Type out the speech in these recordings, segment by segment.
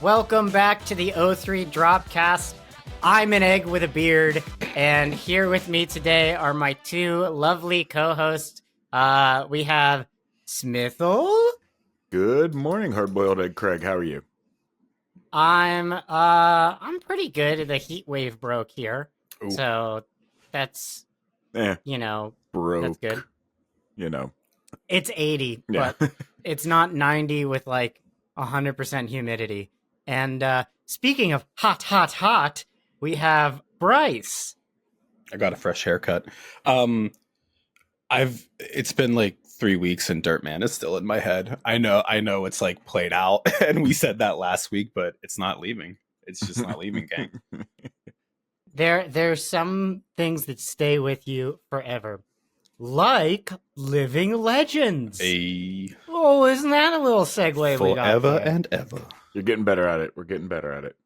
Welcome back to the O3 Dropcast. I'm an egg with a beard, and here with me today are my two lovely co-hosts. We have Smithel. Good morning, hard-boiled egg Craig. How are you? I'm pretty good. The heat wave broke here. Ooh. So that's broke. That's good. It's 80, Yeah. but it's not 90 with like 100% humidity. And speaking of hot, we have Brice. I got a fresh haircut. It's been like 3 weeks and Dirt Man is still in my head. I know it's like played out and we said that last week, but it's not leaving. It's just not leaving, gang. There's some things that stay with you forever. Like living legends. Oh, isn't that a little segue we got Forever there? and ever. You're getting better at it. We're getting better at it.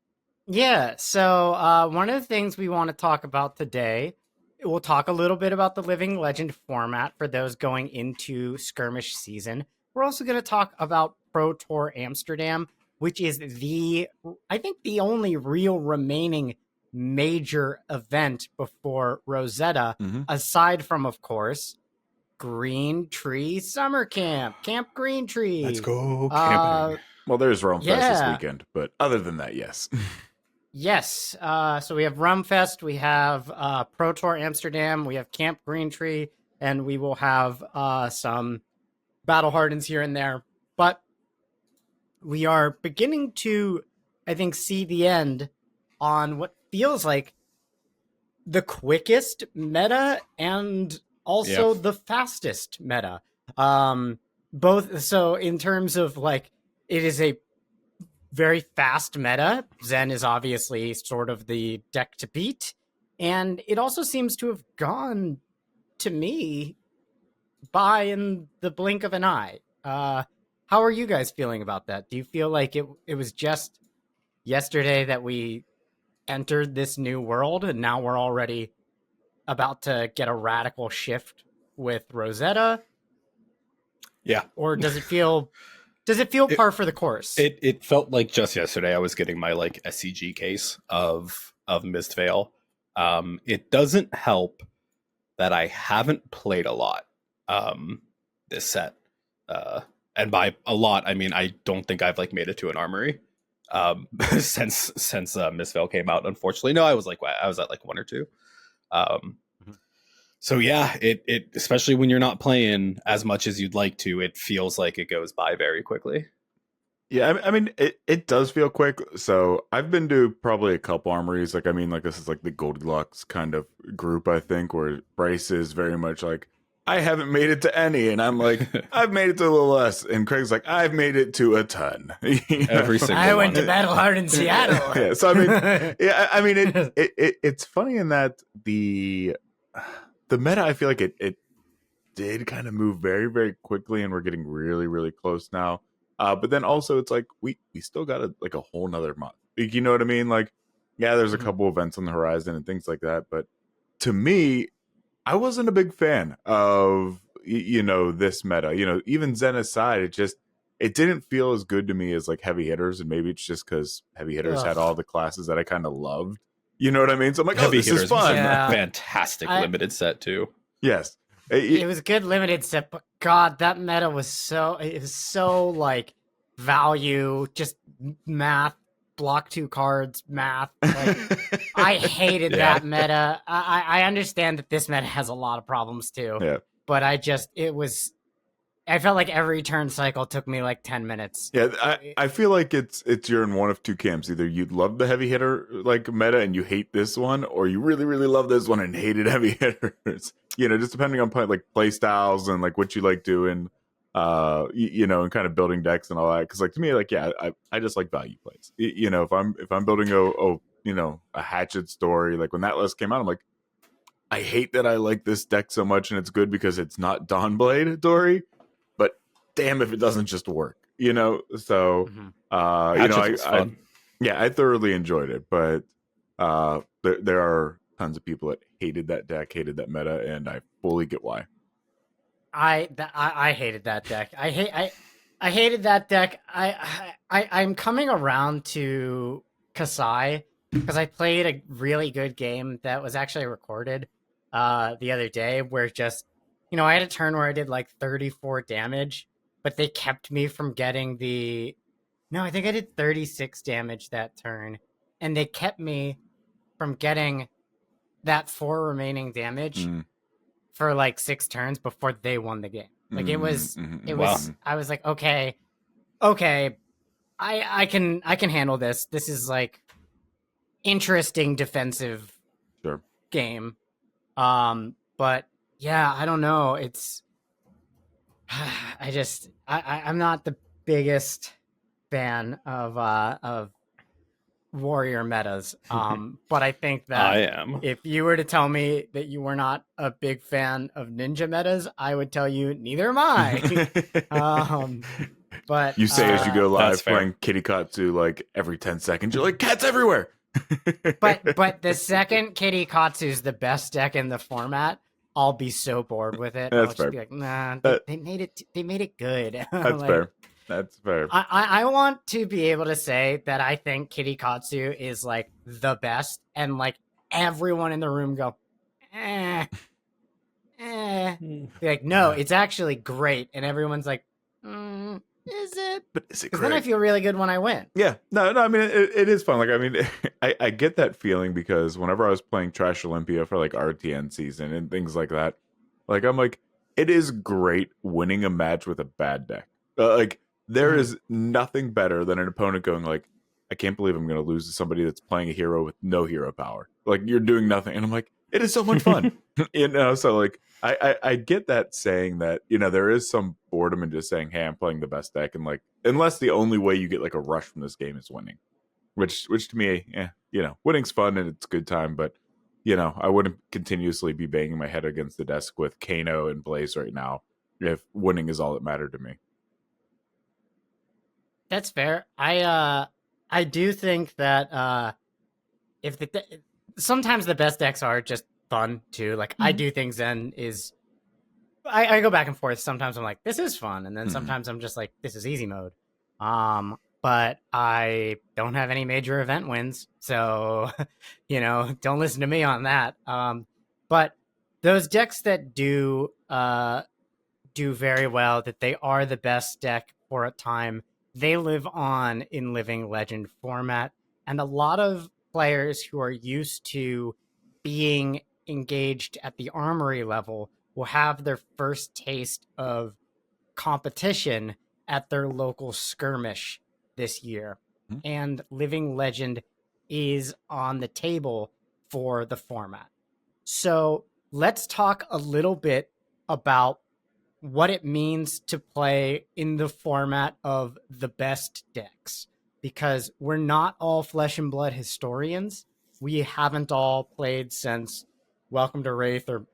Yeah, so one of the things we want to talk about today, we'll talk a little bit about the living legend format for those going into Skirmish season. We're also going to talk about Pro Tour Amsterdam, which is I think the only real remaining major event before Rosetta, aside from, of course, Green Tree Summer Camp, Camp Green Tree. Let's go camping. Well, there's Rome Fest this weekend, but other than that, yes. Yes. So we have Rumfest, we have Pro Tour Amsterdam, we have Camp Green Tree, and we will have some Battle Hardens here and there. But we are beginning to, I think, see the end on what feels like the quickest meta and also the fastest meta. Both. So in terms of like, it is a very fast meta. Zen is obviously sort of the deck to beat. And it also seems to have gone, to me, by in the blink of an eye. How are you guys feeling about that? Do you feel like it was just yesterday that we entered this new world and now we're already about to get a radical shift with Rosetta? Yeah. Or does it feel par for the course? It felt like just yesterday I was getting my like SCG case of Mist Veil. It doesn't help that I haven't played a lot this set. And by a lot, I mean I don't think I've like made it to an Armory since Mist Veil came out. Unfortunately, no, I was at like one or two. So yeah, it especially when you're not playing as much as you'd like to, it feels like it goes by very quickly. Yeah, I mean, it does feel quick. So I've been to probably a couple armories. Like, I mean, like this is like the Goldilocks kind of group, I think, where Brice is very much like, I haven't made it to any. And I'm like, I've made it to a little less. And Craig's like, I've made it to a ton. Every single I one. went to Battle Hard in Seattle. Yeah, so I mean, I mean, it's funny in that the meta, I feel like it did kind of move very, very quickly, and we're getting really, really close now. But then also it's like we still got a whole nother month. You know what I mean? Like, yeah, there's a couple events on the horizon and things like that. But to me, I wasn't a big fan of this meta. Even Zen aside, it didn't feel as good to me as like heavy hitters, and maybe it's just because heavy hitters had all the classes that I kind of loved. You know what I mean? So I'm like, Heavy this is fun. Yeah. Fantastic limited set too. Yes. It was a good limited set, but God, that meta was so like value, just math, block 2 cards, math. Like, I hated that meta. I understand that this meta has a lot of problems too. Yeah. But I felt like every turn cycle took me like 10 minutes. Yeah, I feel like it's you're in one of two camps. Either you love the heavy hitter like meta and you hate this one, or you really, really love this one and hated heavy hitters. Just depending on play styles and like what you like doing, and kind of building decks and all that. Because like to me, like I just like value plays. If I'm building a hatchet story, like when that list came out, I'm like, I hate that I like this deck so much and it's good because it's not Dawnblade Dory. Damn if it doesn't just work, so I thoroughly enjoyed it, but there are tons of people that hated that deck, hated that meta, and I fully get why. I hated that deck. I hated that deck. I'm coming around to Kasai because I played a really good game that was actually recorded the other day where just, I had a turn where I did like 34 damage, but they kept me from getting the. No, I think I did 36 damage that turn, and they kept me from getting that 4 remaining damage Mm, for like 6 turns before they won the game. Like it was, it Wow. was. I was like, okay, I can handle this. This is like interesting defensive sure. game. But yeah, I don't know. It's I'm not the biggest fan of warrior metas. But I think that I am. if you were to tell me that you were not a big fan of ninja metas, I would tell you neither am I. But You say as you go live That's fair. playing Kitty Katsu like every 10 seconds, you're like, cats everywhere. but the second Kitty Katsu's the best deck in the format, I'll be so bored with it. I'll That's just fair. be like, nah, That- they made it good. That's Like, fair. That's fair. I want to be able to say that I think Kitty Katsu is like the best, and like everyone in the room go, eh. Be like, no, it's actually great, and everyone's like, is it? But is it Because then I great? feel really good when I win. Yeah, no. I mean, it is fun. Like, I mean, I get that feeling because whenever I was playing Trash Olympia for like RTN season and things like that, like I'm like, it is great winning a match with a bad deck. Like, there is nothing better than an opponent going like, I can't believe I'm going to lose to somebody that's playing a hero with no hero power. Like, you're doing nothing, and I'm like, it is so much fun, So like, I get that saying that there is some boredom in just saying, hey, I'm playing the best deck, and like unless the only way you get like a rush from this game is winning, which to me, winning's fun and it's a good time, but I wouldn't continuously be banging my head against the desk with Kano and Blaze right now if winning is all that mattered to me. That's fair. I do think that if sometimes the best decks are just fun too. Like I do think Zen is. I go back and forth. Sometimes I'm like, this is fun, and then sometimes I'm just like, this is easy mode. But I don't have any major event wins, so don't listen to me on that. But those decks that do very well, that they are the best deck for a time, they live on in Living Legend format, and a lot of players who are used to being engaged at the Armory level will have their first taste of competition at their local Skirmish this year. And Living Legend is on the table for the format. So let's talk a little bit about what it means to play in the format of the best decks, because we're not all Flesh and Blood historians. We haven't all played since Welcome to Wraith, or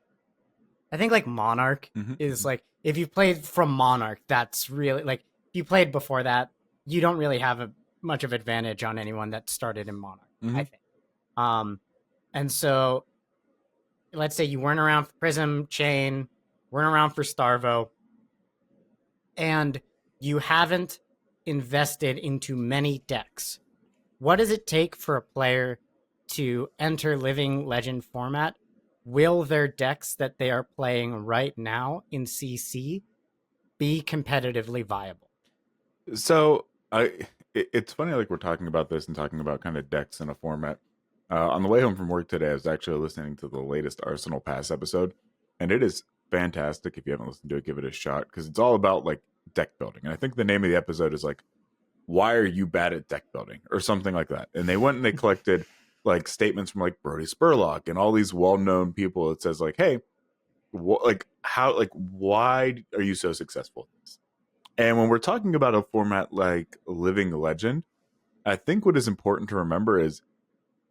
I think like Monarch is like, if you played from Monarch, that's really like, if you played before that, you don't really have much of advantage on anyone that started in Monarch, I think. And so let's say you weren't around for Prism, Chain, weren't around for Starvo, and you haven't invested into many decks. What does it take for a player to enter Living Legend format? Will their decks that they are playing right now in CC be competitively viable? So it's funny, like we're talking about this and talking about kind of decks in a format. On the way home from work today, I was actually listening to the latest Arsenal Pass episode, and it is fantastic. If you haven't listened to it, give it a shot, because it's all about like deck building. And I think the name of the episode is like, why are you bad at deck building, or something like that. And they went and they collected like statements from like Brody Spurlock and all these well-known people. It says like, hey, why are you so successful at this? And when we're talking about a format like Living Legend, I think what is important to remember is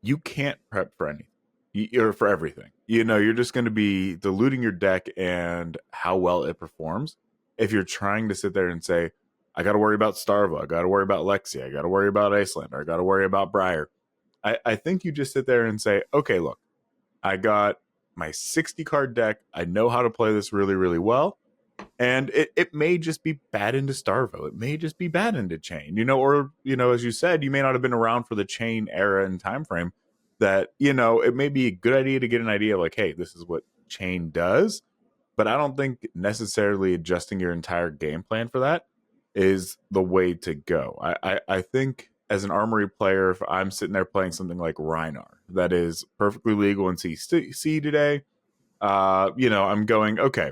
you can't prep for anything, or for everything. You're just going to be diluting your deck and how well it performs if you're trying to sit there and say, I got to worry about Starva, I got to worry about Lexia, I got to worry about Icelander, I got to worry about Briar. I think you just sit there and say, okay, look, I got my 60 card deck. I know how to play this really, really well. And it may just be bad into Starvo. It may just be bad into Chain, or, as you said, you may not have been around for the Chain era and time frame that, it may be a good idea to get an idea of like, hey, this is what Chain does. But I don't think necessarily adjusting your entire game plan for that is the way to go. I think as an Armory player, if I'm sitting there playing something like Rhinar that is perfectly legal in CC today, I'm going, okay,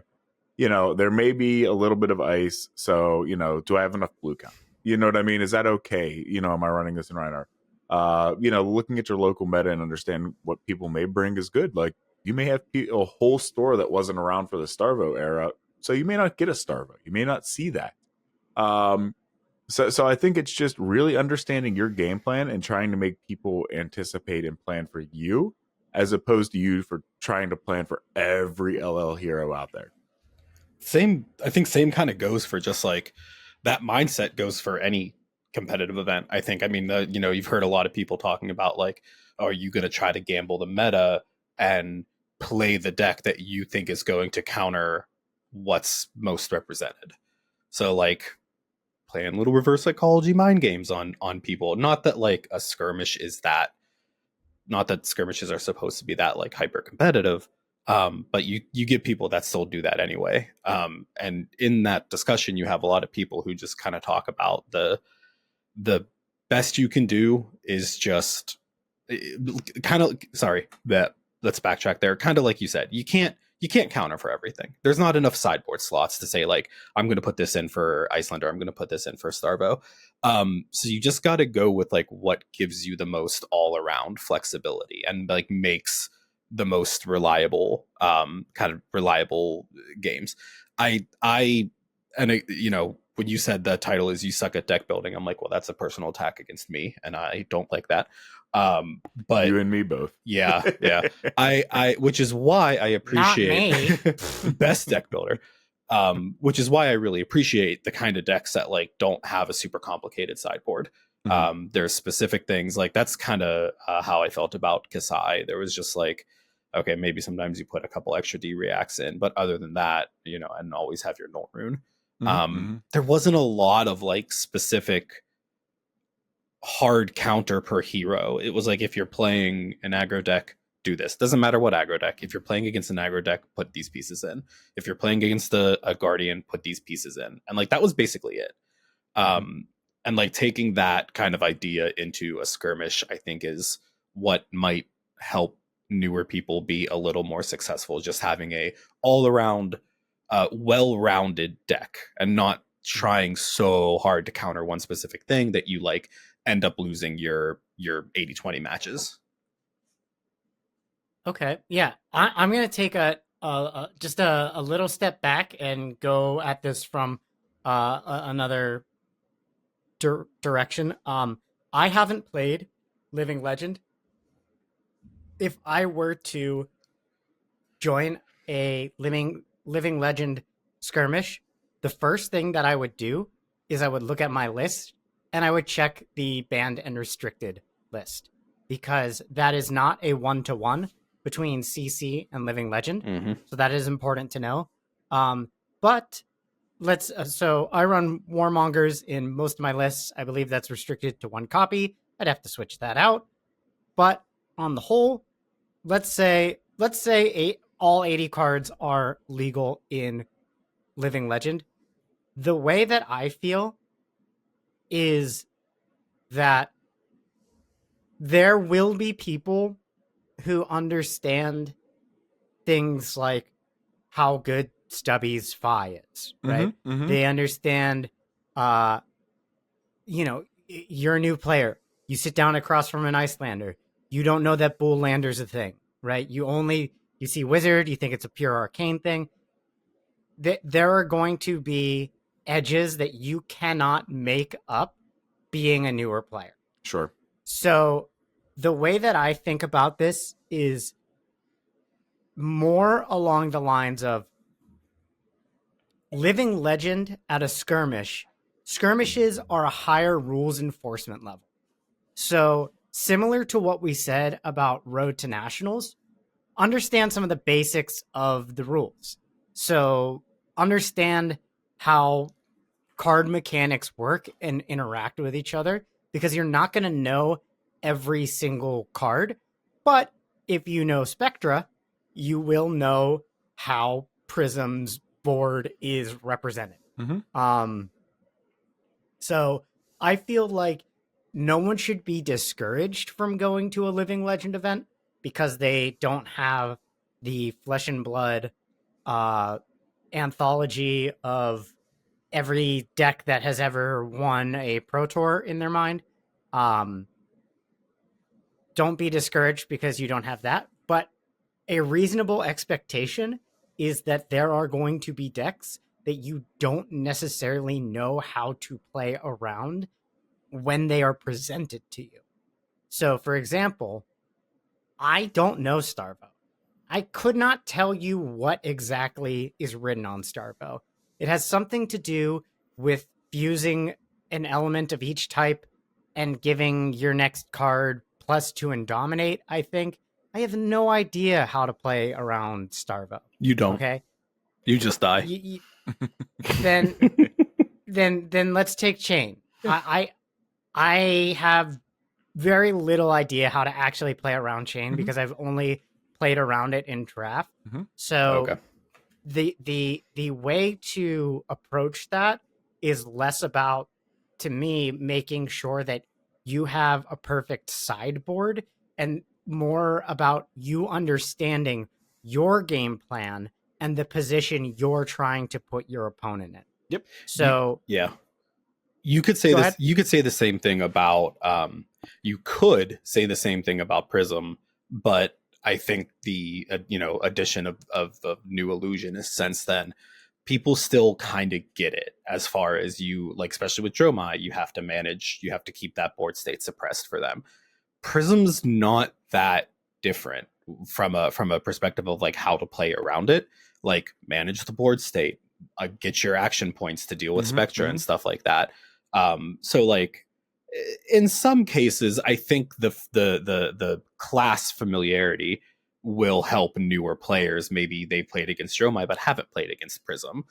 there may be a little bit of ice. So, do I have enough blue count? You know what I mean? Is that okay? Am I running this in Rhinar? Looking at your local meta and understand what people may bring is good. Like, you may have a whole store that wasn't around for the Starvo era, so you may not get a Starvo. You may not see that. So I think it's just really understanding your game plan and trying to make people anticipate and plan for you, as opposed to you for trying to plan for every LL hero out there. I think same kind of goes for just like that mindset goes for any competitive event. I think, I mean, you've heard a lot of people talking about like, oh, are you going to try to gamble the meta and play the deck that you think is going to counter what's most represented? So like playing little reverse psychology mind games on people. Not that like a skirmish is that, not that skirmishes are supposed to be that like hyper competitive. But you get people that still do that anyway. And in that discussion, you have a lot of people who just kind of talk about the best you can do is just let's backtrack there. Kind of like you said, you can't counter for everything. There's not enough sideboard slots to say like, I'm going to put this in for Iceland or I'm going to put this in for Starvo. So you just got to go with like what gives you the most all around flexibility and like makes the most reliable games. When you said the title is You Suck at Deck Building, I'm like, well, that's a personal attack against me, and I don't like that. But you and me both. Yeah. I which is why I appreciate best deck builder. Which is why I really appreciate the kind of decks that like don't have a super complicated sideboard. Mm-hmm. There's specific things like that's kind of how I felt about Kasai. There was just like, okay, maybe sometimes you put a couple extra D reacts in, but other than that, and always have your Null Rune. There wasn't a lot of like specific hard counter per hero. It was like, if you're playing an aggro deck, do this. Doesn't matter what aggro deck. If you're playing against an aggro deck, put these pieces in. If you're playing against a guardian, put these pieces in. And like that was basically it. And like taking that kind of idea into a skirmish, I think is what might help newer people be a little more successful. Just having a all around well-rounded deck and not trying so hard to counter one specific thing that you like end up losing your 80-20 matches. Okay, yeah, I'm gonna take just a little step back and go at this from another direction. I haven't played Living Legend. If I were to join a Living Legend skirmish, the first thing that I would do is I would look at my list and I would check the banned and restricted list, because that is not a 1-to-1 between CC and Living Legend. Mm-hmm. So that is important to know. But so I run Warmongers in most of my lists. I believe that's restricted to 1 copy. I'd have to switch that out. But on the whole, let's say all 80 cards are legal in Living Legend. The way that I feel is that there will be people who understand things like how good Stubby's Fi is, right? Mm-hmm, mm-hmm. They understand, you're a new player. You sit down across from an Icelander. You don't know that Bull Lander's a thing, right? You see Wizard, you think it's a pure arcane thing. There are going to be edges that you cannot make up being a newer player. Sure. So the way that I think about this is more along the lines of Living Legend at a skirmish. Skirmishes are a higher rules enforcement level. So similar to what we said about Road to Nationals, understand some of the basics of the rules. So understand how card mechanics work and interact with each other, because you're not going to know every single card. But if you know Spectra, you will know how Prism's board is represented. Mhm. So I feel like no one should be discouraged from going to a Living Legend event because they don't have the flesh and blood anthology of every deck that has ever won a Pro Tour in their mind. Don't be discouraged because you don't have that, but a reasonable expectation is that there are going to be decks that you don't necessarily know how to play around when they are presented to you. So, for example, I don't know Starvo. I could not tell you what exactly is written on Starvo. It has something to do with fusing an element of each type and giving your next card +2 and dominate, I think. I have no idea how to play around Starvo. You don't. Okay? You just die. Then let's take Chain. I have very little idea how to actually play around Chain because I've only played around it in draft. So Okay. the way to approach that is less about, to me, making sure that you have a perfect sideboard and more about you understanding your game plan and the position you're trying to put your opponent in. Yep. So Yeah. You could say Go this. ahead. You could say the same thing about. You could say the same thing about Prism, but I think the addition of new illusion is since then, people still kind of get it as far as you like, especially with Dromai, you have to manage. You have to keep that board state suppressed for them. Prism's not that different from a perspective of like how to play around it. Like manage the board state, get your action points to deal with Spectra and stuff like that. So like in some cases, I think the class familiarity will help newer players. Maybe they played against Dromai but haven't played against Prism.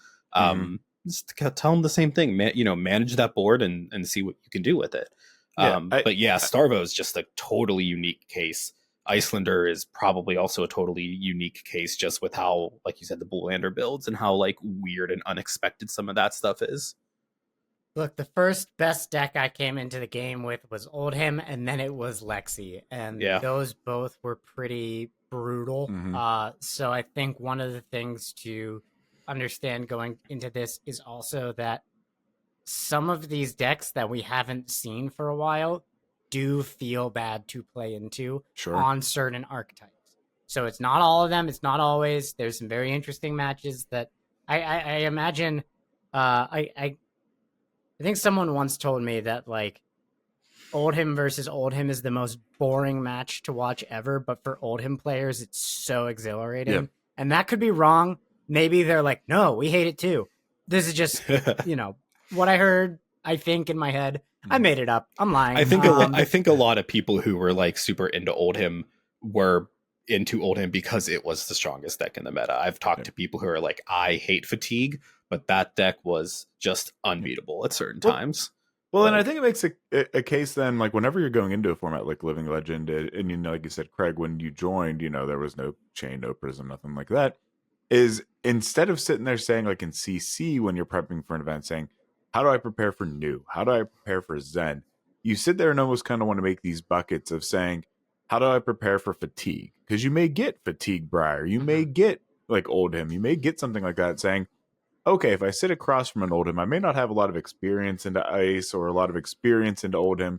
Just tell them the same thing. Manage that board and see what you can do with it. But yeah, Starvo is just a totally unique case. Icelander is probably also a totally unique case, just with how, like you said, the Boolander builds and how like weird and unexpected some of that stuff is. Look, the first best deck I came into the game with was Oldhim, and then it was Lexi, and those both were pretty brutal. So I think one of the things to understand going into this is also that some of these decks that we haven't seen for a while do feel bad to play into on certain archetypes. So it's not all of them. It's not always. There's some very interesting matches that I imagine. I think someone once told me that like Oldhim versus Oldhim is the most boring match to watch ever, but for Oldhim players, it's so exhilarating. Yeah. And that could be wrong. Maybe they're like, no, we hate it too. This is just, what I heard, I think in my head. I made it up. I'm lying. I think a lot of people who were like super into Oldhim were into Oldhim because it was the strongest deck in the meta. I've talked to people who are like, I hate Fatigue, but that deck was just unbeatable at certain times. Well, and I think it makes a case then, like whenever you're going into a format like Living Legend, and like you said, Craig, when you joined, there was no Chain, no Prism, nothing like that, is instead of sitting there saying like in CC when you're prepping for an event, saying, how do I prepare for new? How do I prepare for Zen? You sit there and almost kind of want to make these buckets of saying, how do I prepare for Fatigue? Because you may get Fatigue Briar, you may get like Oldhim, you may get something like that saying, okay, if I sit across from an Oldhim, I may not have a lot of experience into Ice or a lot of experience into Oldhim,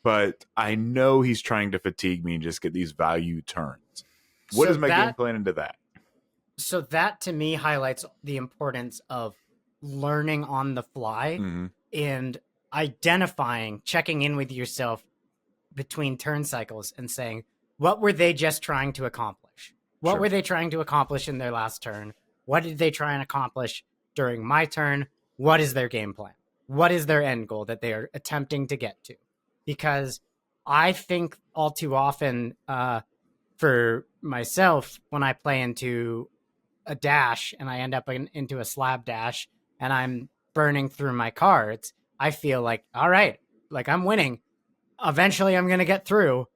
but I know he's trying to fatigue me and just get these value turns. What is my game plan into that? So that to me highlights the importance of learning on the fly and identifying, checking in with yourself between turn cycles and saying, what were they just trying to accomplish? What were they trying to accomplish in their last turn? What did they try and accomplish during my turn? What is their game plan? What is their end goal that they are attempting to get to? Because I think all too often for myself, when I play into a dash and I end up into a slab dash and I'm burning through my cards, I feel like, all right, like I'm winning. Eventually I'm going to get through.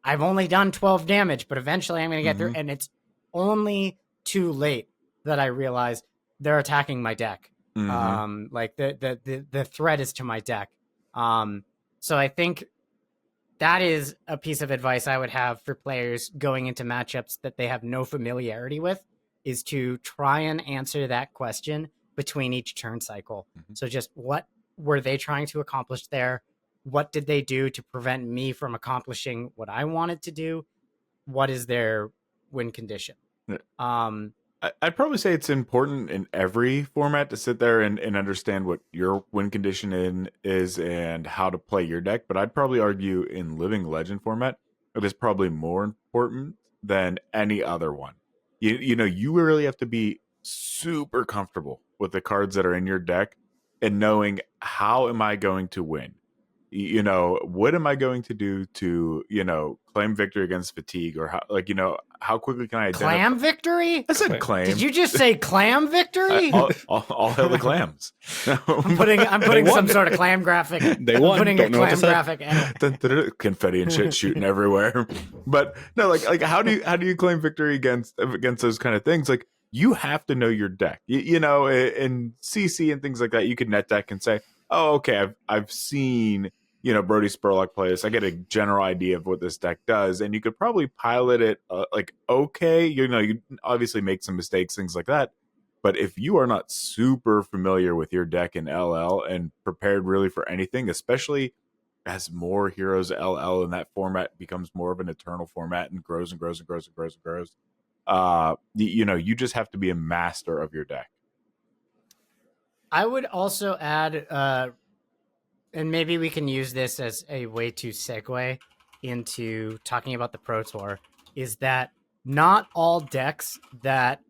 I've only done 12 damage, but eventually I'm going to get through. And it's only too late that I realize they're attacking my deck. Like the threat is to my deck. So I think that is a piece of advice I would have for players going into matchups that they have no familiarity with, is to try and answer that question between each turn cycle. So just what were they trying to accomplish there? What did they do to prevent me from accomplishing what I wanted to do? What is their win condition? I'd probably say it's important in every format to sit there and understand what your win condition is and how to play your deck. But I'd probably argue in Living Legend format, it is probably more important than any other one. You know, you really have to be super comfortable with the cards that are in your deck and knowing, how am I going to win? You know, what am I going to do to, you know, claim victory against fatigue, or how, like, you know, how quickly can I identify? Clam victory? I said claim. Did you just say clam victory? All hail the clams. I'm putting some sort of clam graphic. They won. I'm putting Don't a know what to clam say. graphic. Confetti and shit shooting everywhere. But no, like how do you claim victory against those kind of things? Like, you have to know your deck. You know, in CC and things like that, you could net deck and say, oh, okay, I've seen, you know, Brody Spurlock play this. I get a general idea of what this deck does, and you could probably pilot it like, okay, you know, you obviously make some mistakes, things like that. But if you are not super familiar with your deck in LL and prepared really for anything, especially as more heroes LL and that format becomes more of an eternal format and grows and grows and grows and grows and grows, you know, you just have to be a master of your deck. I would also add, and maybe we can use this as a way to segue into talking about the Pro Tour, is that not all decks that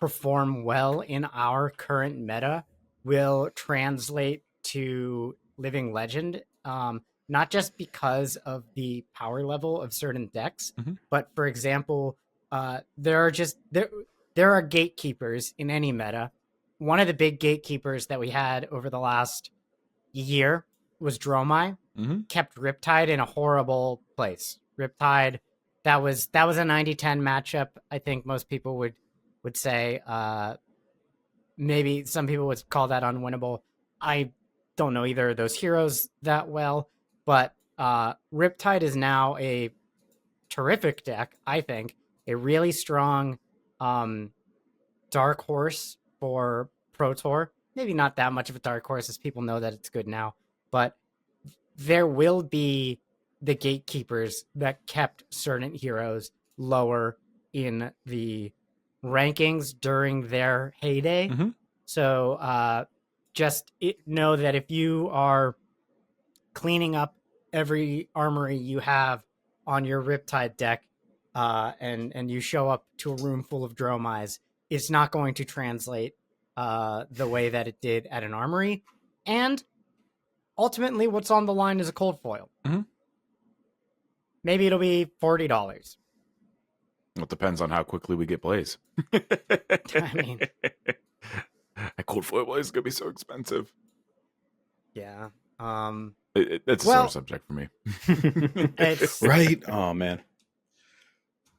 perform well in our current meta will translate to Living Legend. Not just because of the power level of certain decks, but for example, there are gatekeepers in any meta. One of the big gatekeepers that we had over the last year was Dromai. Kept Riptide in a horrible place. Riptide, that was a 90-10 matchup. I think most people would say, maybe some people would call that unwinnable. I don't know either of those heroes that well, but Riptide is now a terrific deck, I think. A really strong dark horse for Pro Tour. Maybe not that much of a dark horse, as people know that it's good now, but there will be the gatekeepers that kept certain heroes lower in the rankings during their heyday. So just know that if you are cleaning up every armory you have on your Riptide deck, and you show up to a room full of Dromais, it's not going to translate the way that it did at an armory. And ultimately, what's on the line is a cold foil. Maybe it'll be $40. Well, it depends on how quickly we get Blaze. I mean, a cold foil Blaze is gonna be so expensive. yeah. It's a sore subject for me. It's Right? Oh man.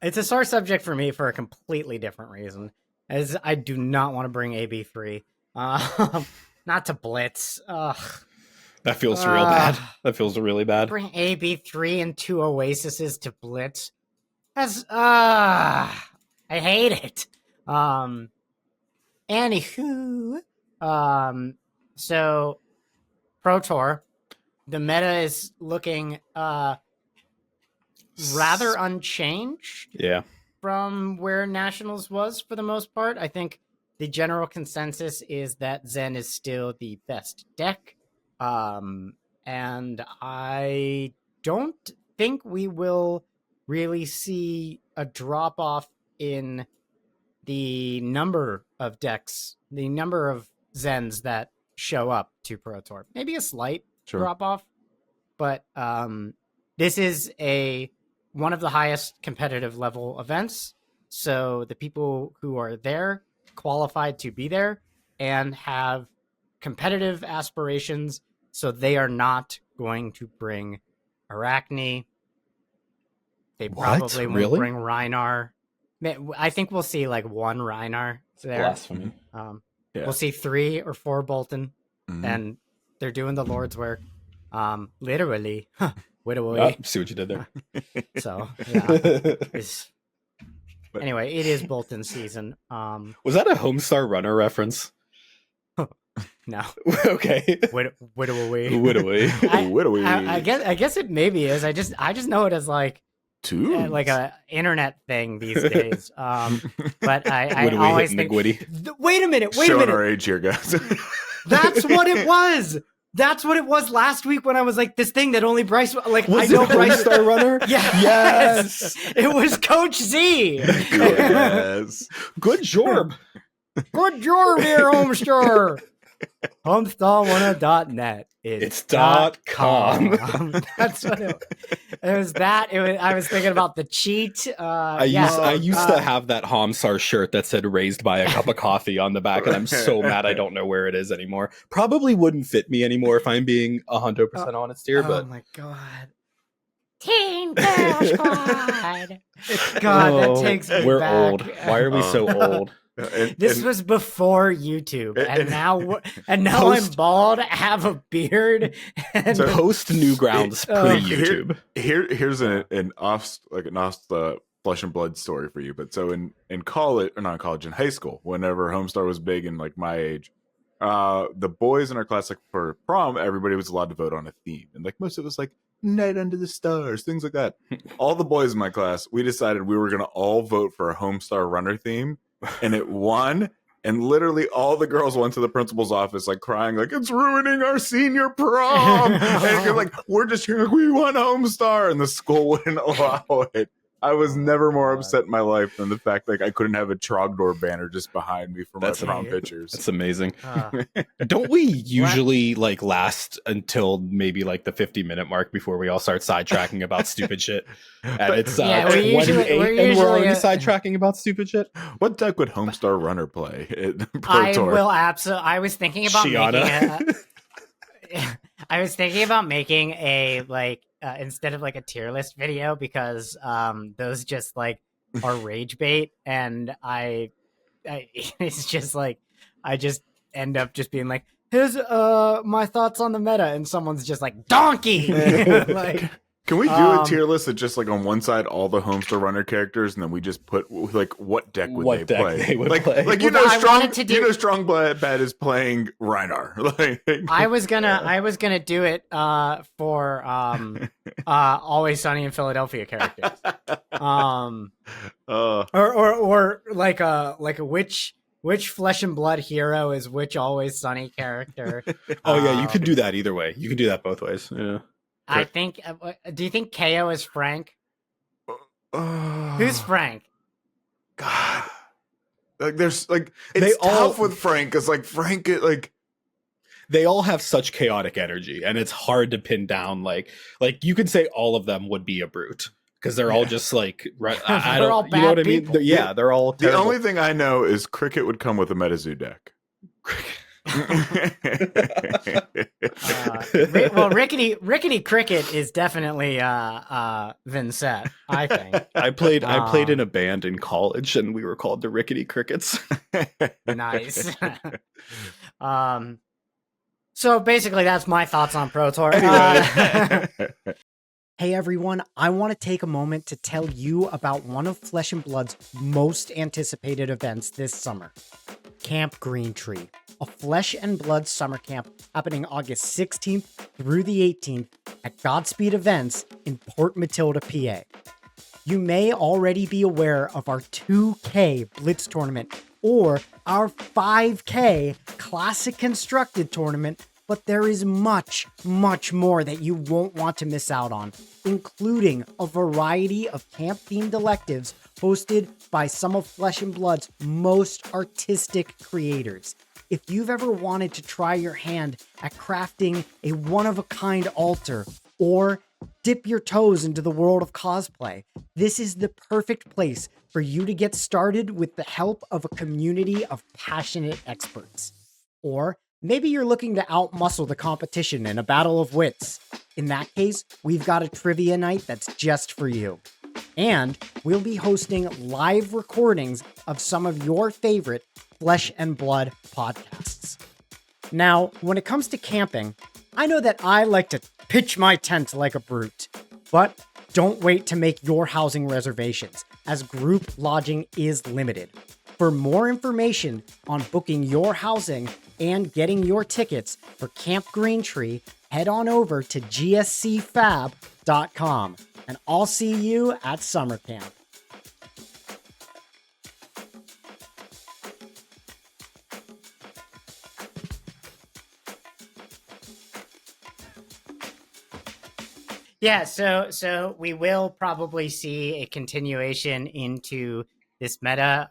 It's a sore subject for me for a completely different reason, as I do not want to bring AB3. Not to Blitz. Ugh. That feels real bad. That feels really bad. Bring AB3 and 2 Oasises to Blitz. That's I hate it. Anywho, so Pro Tour, the meta is looking rather unchanged. Yeah. From where Nationals was for the most part. I think the general consensus is that Zen is still the best deck. And I don't think we will really see a drop off in the number of decks, the number of Zens that show up to Pro Tour. Maybe a slight drop off, but this is one of the highest competitive level events. So the people who are there qualified to be there and have competitive aspirations, so they are not going to bring Arachne. They probably won't Really? bring Reinar. I think we'll see like one Reinar there. Blasphemy. Yeah. We'll see 3 or 4 Bolton, and they're doing the Lord's work. Literally. Oh, see what you did there. So, yeah. Anyway, it is Bolton season. Was that a Homestar Runner reference? No. Okay. Widowy. I guess it maybe is. I just know it as like a internet thing these days. But I always think. Wait a minute. Showing our age here, guys. That's what it was. That's what it was last week when I was like, this thing that only Brice like. Was I know it Brice Star Runner. Yes. It was Coach Z. Yes. Good job. Good job here, Homestar. Homestar1.net. It's .com. That's what it was. I was thinking about the cheat. I used to have that Homstar shirt that said "raised by a cup of coffee" on the back, and I'm so mad I don't know where it is anymore. Probably wouldn't fit me anymore if I'm being 100% honest here. But oh my god, Teen Girl Squad. God, that takes me we're back. old. Why are we so old? This was before YouTube, and now I'm bald, have a beard, and So- Post Newgrounds pre-YouTube. Here's an flesh and blood story for you. But so in college, or not college, in high school, whenever Homestar was big and like my age, the boys in our class, like for prom, everybody was allowed to vote on a theme, and like most of us like Night Under the Stars, things like that. All the boys in my class, we decided we were gonna all vote for a Homestar Runner theme. And it won, and literally all the girls went to the principal's office like crying, like it's ruining our senior prom. And like we're just hearing like we won Homestar, and the school wouldn't allow it. I was never more upset in my life than the fact like I couldn't have a Trogdor banner just behind me for my prom pictures. That's amazing. Don't we usually like last until maybe like the 50-minute mark before we all start sidetracking about stupid shit? And it's we're 28 and we're already usually sidetracking about stupid shit. What deck would Homestar Runner play at Pro I Tour? will absolutely. I was thinking about Shiana. I was thinking about making a like instead of like a tier list video, because those just like are rage bait, and I it's just like I just end up just being like, here's my thoughts on the meta, and someone's just like donkey. Like, can we do a tier list that just like on one side all the Homestar Runner characters, and then we just put like what deck would they play? Like Strong Bad is playing Reinar. Like, I was gonna do it for Always Sunny in Philadelphia characters. Or like a which Flesh and Blood hero is which Always Sunny character. Oh yeah, you could do that either way. You can do that both ways. Yeah. I think. Do you think KO is Frank? Who's Frank? God, like there's like it's tough with Frank, because like Frank, like they all have such chaotic energy, and it's hard to pin down. Like you could say all of them would be a brute, because they're all just like I don't. all You know what I mean? people. They're all. The only thing I know is Cricket would come with a MetaZoo deck. Well, Rickety Cricket is definitely Vincent, I think. I played in a band in college, and we were called the Rickety Crickets. Nice. So basically, that's my thoughts on Pro Tour. Hey everyone, I want to take a moment to tell you about one of Flesh and Blood's most anticipated events this summer, Camp Green Tree, a Flesh and Blood summer camp happening August 16th through the 18th at Godspeed Events in Port Matilda, PA. You may already be aware of our 2K Blitz tournament or our 5K Classic Constructed tournament, but there is much, much more that you won't want to miss out on, including a variety of camp-themed electives hosted by some of Flesh and Blood's most artistic creators. If you've ever wanted to try your hand at crafting a one-of-a-kind altar or dip your toes into the world of cosplay, this is the perfect place for you to get started with the help of a community of passionate experts. Or maybe you're looking to outmuscle the competition in a battle of wits. In that case, we've got a trivia night that's just for you. And we'll be hosting live recordings of some of your favorite Flesh and Blood podcasts. Now, when it comes to camping, I know that I like to pitch my tent like a brute, but don't wait to make your housing reservations, as group lodging is limited. For more information on booking your housing and getting your tickets for Camp Green Tree, head on over to gscfab.com, and I'll see you at summer camp. Yeah, so we will probably see a continuation into this meta.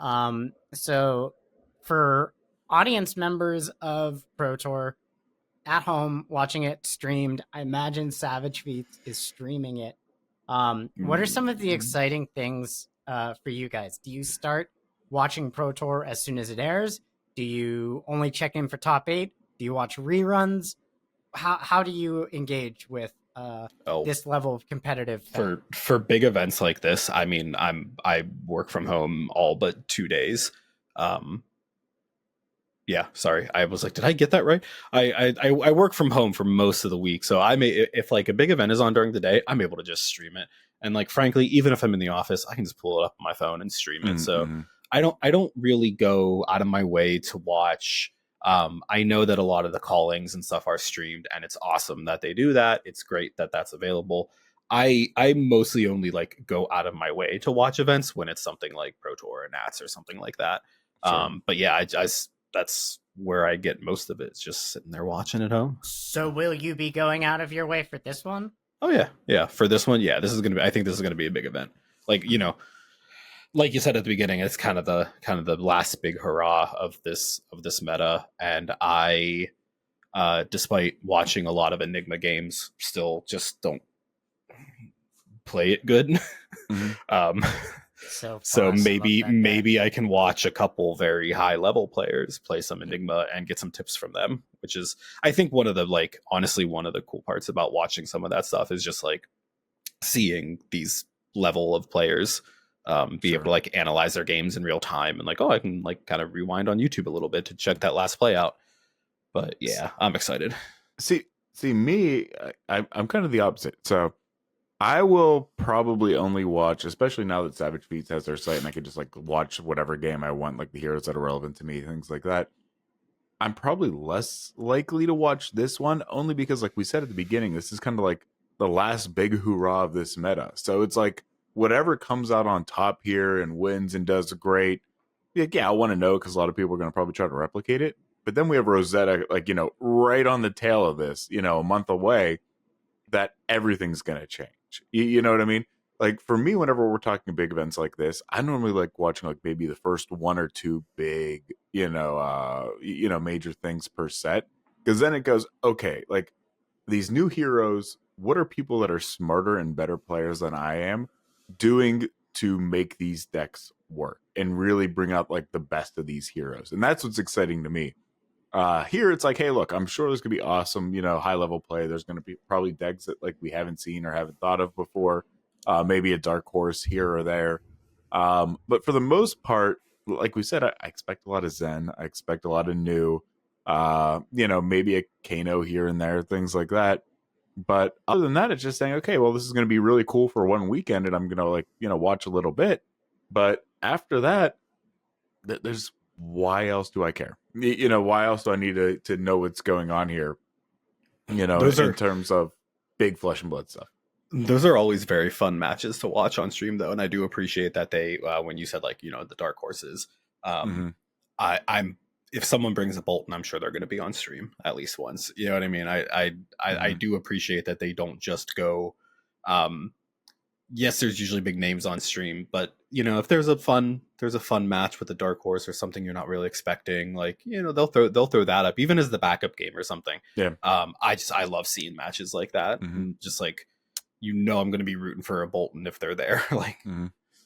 So for audience members of Pro Tour at home watching it streamed, I imagine Savage Feats is streaming it. What are some of the exciting things for you guys? Do you start watching Pro Tour as soon as it airs? Do you only check in for top 8? Do you watch reruns? How do you engage with this level of competitive for big events like this? I mean, I work from home all but 2 days. Yeah, sorry, I was like, did I get that right? I work from home for most of the week, so I may, if like a big event is on during the day, I'm able to just stream it. And like, frankly, even if I'm in the office, I can just pull it up on my phone and stream it. So I don't really go out of my way to watch. I know that a lot of the callings and stuff are streamed, and it's awesome that they do that. It's great that that's available. I mostly only like go out of my way to watch events when it's something like Pro Tour or Nats or something like that. Sure. But yeah, that's where I get most of it. It's just sitting there watching at home. So will you be going out of your way for this one? Oh yeah. For this one, yeah, this is gonna be. I think this is gonna be a big event. Like, you know, like you said at the beginning, it's kind of the last big hurrah of this meta, and I, despite watching a lot of Enigma games, still just don't play it good. So maybe I can watch a couple very high level players play some Enigma and get some tips from them, which is, I think, one of the cool parts about watching some of that stuff is just like seeing these level of players be able to like analyze their games in real time, and like, oh, I can like kind of rewind on YouTube a little bit to check that last play out. But yeah, I'm excited. See me, I'm kind of the opposite. So I will probably only watch, especially now that Savage Feats has their site and I can just like watch whatever game I want, like the heroes that are relevant to me, things like that. I'm probably less likely to watch this one, only because, like we said at the beginning, this is kind of like the last big hoorah of this meta. So it's like whatever comes out on top here and wins and does great, like, yeah, I want to know, because a lot of people are going to probably try to replicate it. But then we have Rosetta, like, you know, right on the tail of this, you know, a month away, that everything's going to change. You know what I mean? Like, for me, whenever we're talking big events like this, I normally like watching like maybe the first one or two big, major things per set, because then it goes, okay, like these new heroes, what are people that are smarter and better players than I am doing to make these decks work and really bring out like the best of these heroes? And that's what's exciting to me. Here it's like, hey, look, I'm sure there's gonna be awesome, high level play. There's gonna be probably decks that like we haven't seen or haven't thought of before. Maybe a dark horse here or there. But for the most part, like we said, I expect a lot of Zen. I expect a lot of new. Maybe a Kano here and there, things like that. But other than that, it's just saying, okay, well, this is going to be really cool for one weekend, and I'm going to watch a little bit. But after that, there's, why else do I care? Why else do I need to know what's going on here? In terms of big Flesh and Blood stuff. Those are always very fun matches to watch on stream, though, and I do appreciate that they, when you said like the dark horses, I'm if someone brings a Bolton, I'm sure they're going to be on stream at least once. You know what I mean? I do appreciate that they don't just go. Yes, there's usually big names on stream, but if there's a fun match with a dark horse or something you're not really expecting, like they'll throw that up even as the backup game or something. Yeah. I love seeing matches like that, and just like you know I'm going to be rooting for a Bolton if they're there. Like,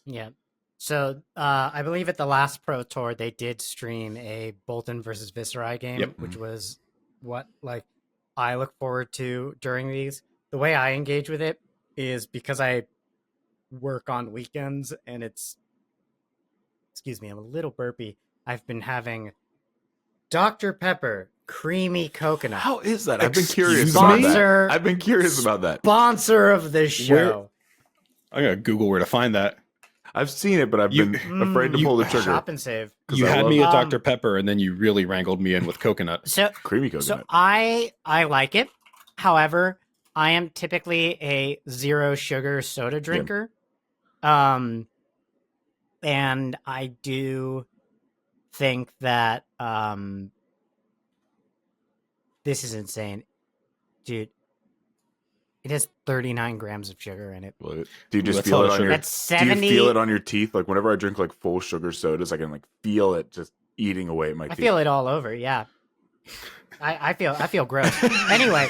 Yeah. So I believe at the last Pro Tour they did stream a Bolton versus Viserai game, which was what like I look forward to during these. The way I engage with it is because I work on weekends and it's, excuse me, I'm a little burpy. I've been having Dr. Pepper creamy coconut. How is that? I've been curious me? about that. I've been curious about that. Sponsor of the show. I'm going to Google where to find that. I've seen it, but I've been afraid to pull the trigger. Shop and save. You had me at Dr. Pepper, and then you really wrangled me in with coconut. So creamy coconut. So I like it. However, I am typically a zero sugar soda drinker. And I do think that this is insane. Dude, it has 39 grams of sugar in it. Do you just feel it on your? That's 70. Do you feel it on your teeth? Like whenever I drink like full sugar sodas, I can like feel it just eating away at my teeth. I feel it all over. Yeah, I feel gross. Anyway,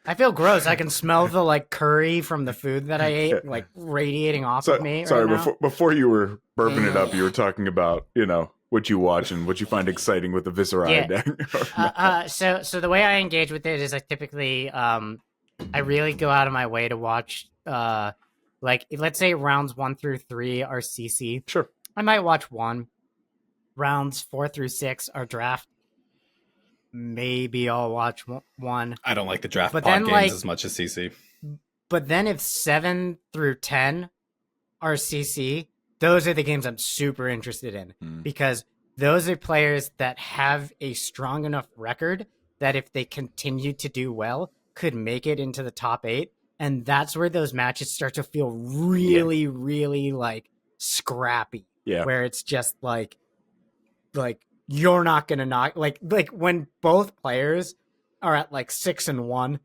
I feel gross. I can smell the like curry from the food that I ate, like radiating off of me. Sorry, right before you were burping it up, you were talking about what you watch and what you find exciting with the Viserai. So the way I engage with it is I typically I really go out of my way to watch like let's say rounds 1 through 3 are CC. Sure. I might watch one. Rounds 4 through 6 are draft. Maybe I'll watch one. I don't like the draft but pod then, games as much as CC. But then if 7 through 10 are CC, those are the games I'm super interested in because those are players that have a strong enough record that if they continue to do well, could make it into the top 8. And that's where those matches start to feel really, really like scrappy. Yeah. Where it's just like you're not gonna knock like when both players are at like 6-1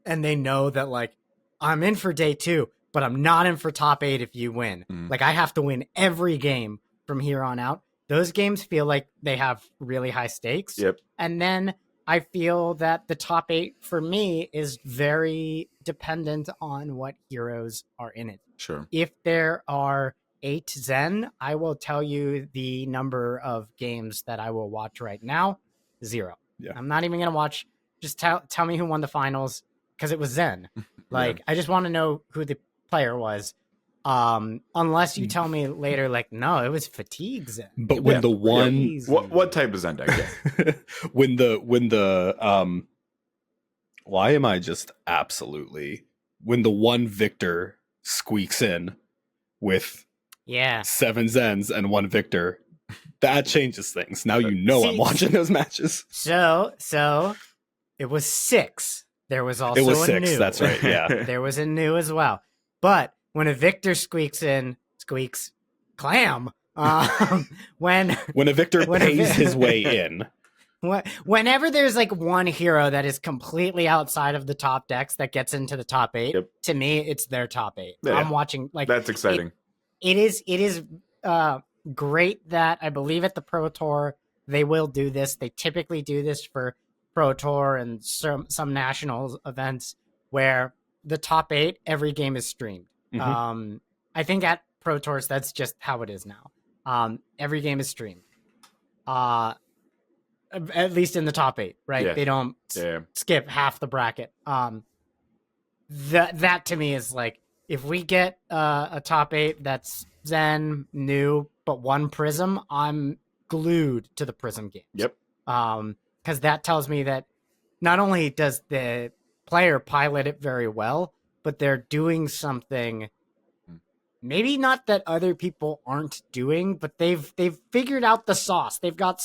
and they know that like I'm in for day 2, but I'm not in for top 8 if you win. Like I have to win every game from here on out. Those games feel like they have really high stakes. Yep. And then I feel that the top 8 for me is very dependent on what heroes are in it. Sure. If there are 8 Zen, I will tell you the number of games that I will watch right now. 0. Yeah. I'm not even going to watch. Just tell me who won the finals because it was Zen. Like, I just want to know who the player was. Unless you tell me later, like, no, it was Fatigue Zen. But when the one... What type of Zen deck? when the why am I just absolutely... When the one Victor squeaks in with 7 Zens and 1 Victor, that changes things. Now I'm watching those matches. So it was 6. There was also it was a 6. new. That's right. Yeah, there was a new as well. But when a Victor squeaks, clam. When a Victor pays his way in. Whenever there's like one hero that is completely outside of the top decks that gets into the top 8, to me, it's their top 8. Yeah. I'm watching like that's exciting. It is great that I believe at the Pro Tour they will do this. They typically do this for Pro Tour and some national events where the top 8 every game is streamed. I think at Pro Tours that's just how it is now. Every game is streamed. At least in the top 8, right? Yeah. They don't skip half the bracket. That to me is like, if we get a top 8 that's Zen, new, but 1 Prism, I'm glued to the Prism games. Yep. Because that tells me that not only does the player pilot it very well, but they're doing something maybe not that other people aren't doing, but they've figured out the sauce. They've got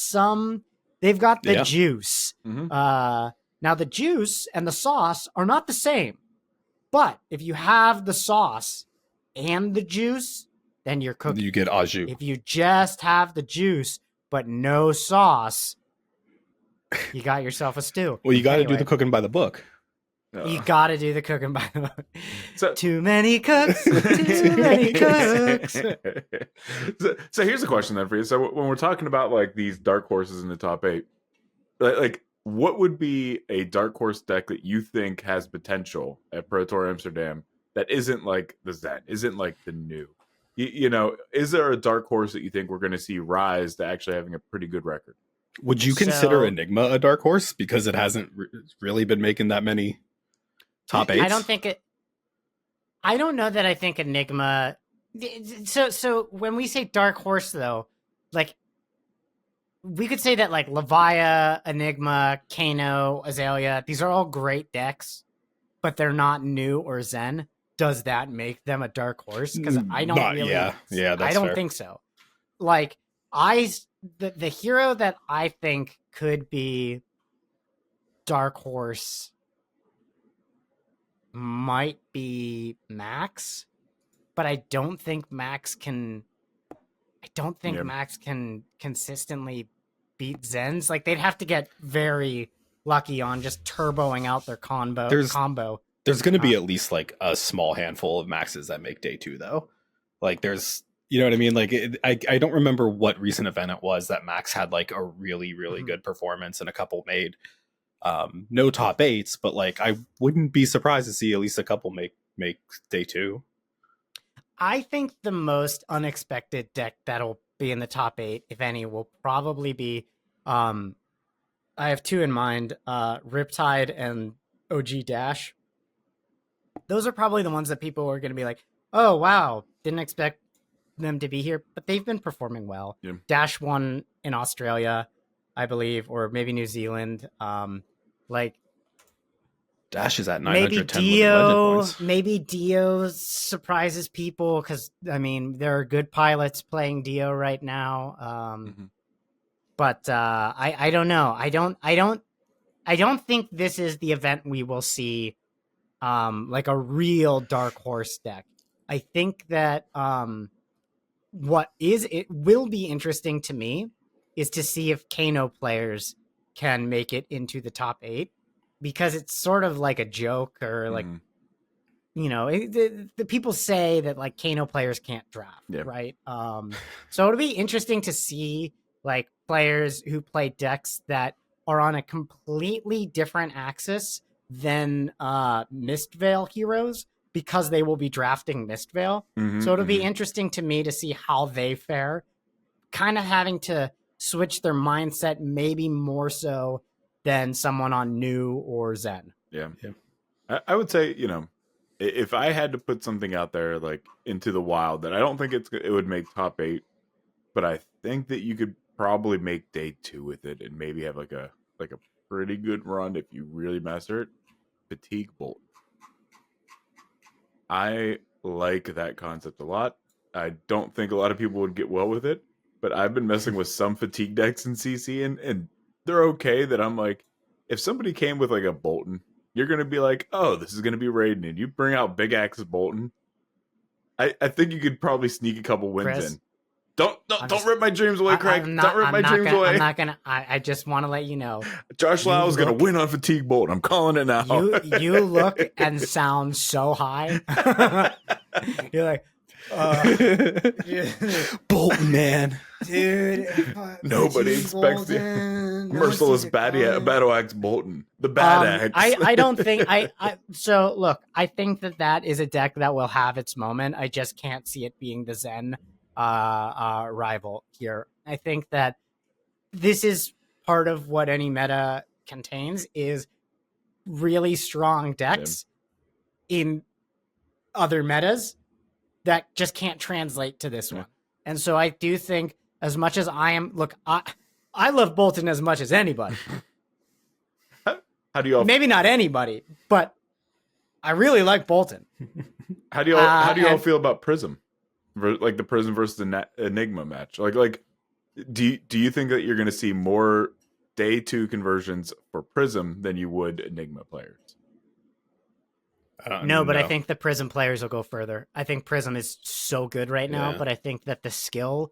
the juice. Now the juice and the sauce are not the same. But if you have the sauce and the juice, then you're cooking. You get au jus. If you just have the juice but no sauce, you got yourself a stew. Well, you got to do the cooking by the book. You got to do the cooking by the book. So, too many cooks. Too many cooks. So here's a question then for you. So when we're talking about like these dark horses in the top 8, like what would be a dark horse deck that you think has potential at Pro Tour Amsterdam that isn't like the Zen, isn't like the new? You know, is there a dark horse that you think we're going to see rise to actually having a pretty good record? Would you consider So- Enigma a dark horse because it hasn't really been making that many top eights? I don't know that I think Enigma. So when we say dark horse, though, like we could say that like Levia, Enigma, Kano, Azalea, these are all great decks, but they're not new or Zen. Does that make them a dark horse? Because I don't Not- really. yeah, that's I don't fair. think so. Like the hero that I think could be dark horse might be Max, but I don't think Max can. Yeah. Max can consistently beat Zens. Like they'd have to get very lucky on just turboing out their combo. There's going to be at least like a small handful of maxes that make day 2, though. Like there's, you know what I mean? Like I don't remember what recent event it was that Max had like a really, really good performance and a couple made no top 8s, but like I wouldn't be surprised to see at least a couple make day 2. I think the most unexpected deck that'll be in the top 8, if any, will probably be I have 2 in mind, Riptide and OG Dash. Those are probably the ones that people are going to be like, oh, wow, didn't expect them to be here, but they've been performing well. Yeah. Dash won in Australia, I believe, or maybe New Zealand. Like Dash is at maybe 910 legend points. Maybe Dio surprises people because I mean there are good pilots playing Dio right now. But I don't know. I don't think this is the event we will see like a real dark horse deck. I think that it will be interesting to me is to see if Kano players can make it into the top 8, because it's sort of like a joke or like, you know, the people say that like Kano players can't draft, right? So it'll be interesting to see like players who play decks that are on a completely different axis than Mistveil heroes, because they will be drafting Mistveil. So it'll be interesting to me to see how they fare, kind of having to switch their mindset maybe more so than someone on New or Zen. Yeah. I would say, you know, if I had to put something out there like into the wild, that I don't think it would make top 8, but I think that you could probably make day 2 with it and maybe have like a pretty good run if you really master it. Fatigue Bolt. I like that concept a lot. I don't think a lot of people would get well with it, but I've been messing with some fatigue decks in CC and they're okay. That I'm like, if somebody came with like a Bolton, you're gonna be like, oh, this is gonna be Raiden, and you bring out Big Axe Bolton. I think you could probably sneak a couple wins Chris, in. Don't rip my dreams away, Craig. Don't rip my dreams away. I'm not gonna. I just want to let you know. Josh Lau is gonna win on Fatigue Bolt. I'm calling it now. You look and sound so high. You're like, Bolton, man. dude. Nobody expects the merciless battle axe Bolton. The bad axe. I don't think so look, I think that is a deck that will have its moment. I just can't see it being the Zen rival here. I think that this is part of what any meta contains, is really strong decks in other metas that just can't translate to this one. And so I do think, as much as I love Bolton as much as anybody. How do you all maybe not anybody, but I really like Bolton. How do you all feel about Prism? Like the Prism versus Enigma match. Like do you think that you're going to see more day 2 conversions for Prism than you would Enigma players? No, but I think the Prism players will go further. I think Prism is so good right now, but I think that the skill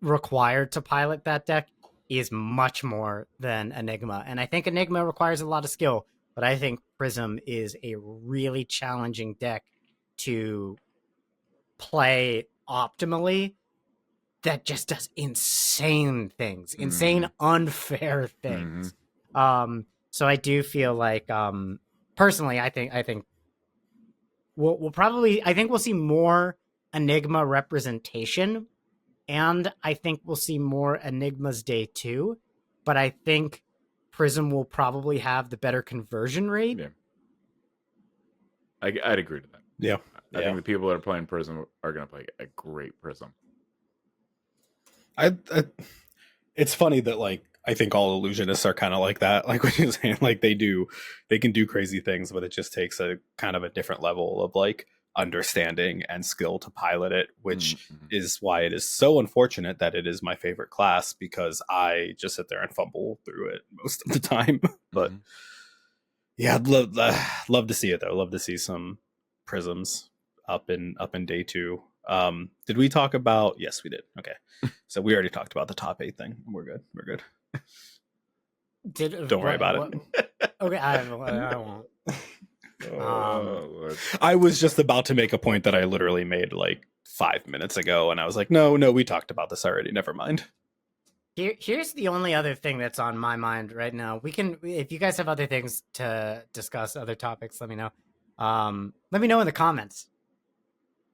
required to pilot that deck is much more than Enigma. And I think Enigma requires a lot of skill, but I think Prism is a really challenging deck to play optimally, that just does insane things, insane unfair things. So I do feel like, personally, I think we'll probably, I think we'll see more Enigma representation, and I think we'll see more Enigma's Day 2, but I think Prism will probably have the better conversion rate. Yeah. I'd agree to that. Yeah. I think the people that are playing Prism are going to play a great Prism. I it's funny that like I think all illusionists are kind of like that. Like what you're saying, like they can do crazy things, but it just takes a kind of a different level of like understanding and skill to pilot it, which is why it is so unfortunate that it is my favorite class, because I just sit there and fumble through it most of the time. But yeah, I'd love to see it though. Love to see some Prisms up in Day 2. Did we talk about? Yes, we did. Okay, so we already talked about the top 8 thing. We're good. Don't worry about it. Okay, I won't. I was just about to make a point that I literally made like 5 minutes ago, and I was like, no, we talked about this already. Never mind. Here's the only other thing that's on my mind right now. We can, if you guys have other things to discuss, other topics, let me know. Let me know in the comments.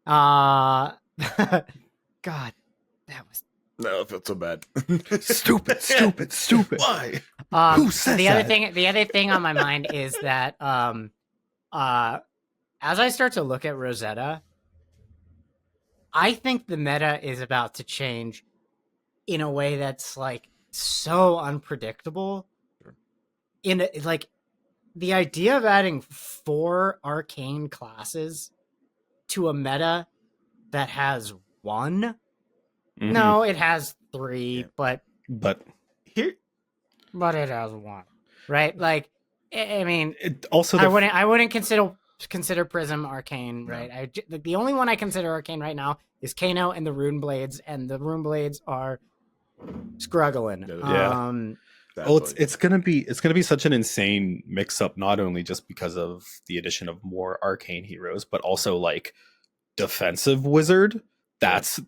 God, that was. No, it felt so bad. Stupid. Why? Who said the that? The other thing on my mind is that as I start to look at Rosetta, I think the meta is about to change in a way that's like so unpredictable. In like the idea of adding 4 arcane classes to a meta that has 1. No, it has 3, but it has 1, right? Like, I mean, I wouldn't consider Prism arcane, right? The only one I consider arcane right now is Kano and the Rune Blades, and the Rune Blades are struggling. Yeah. Well, it's gonna be such an insane mix up, not only just because of the addition of more arcane heroes, but also like defensive wizard. That's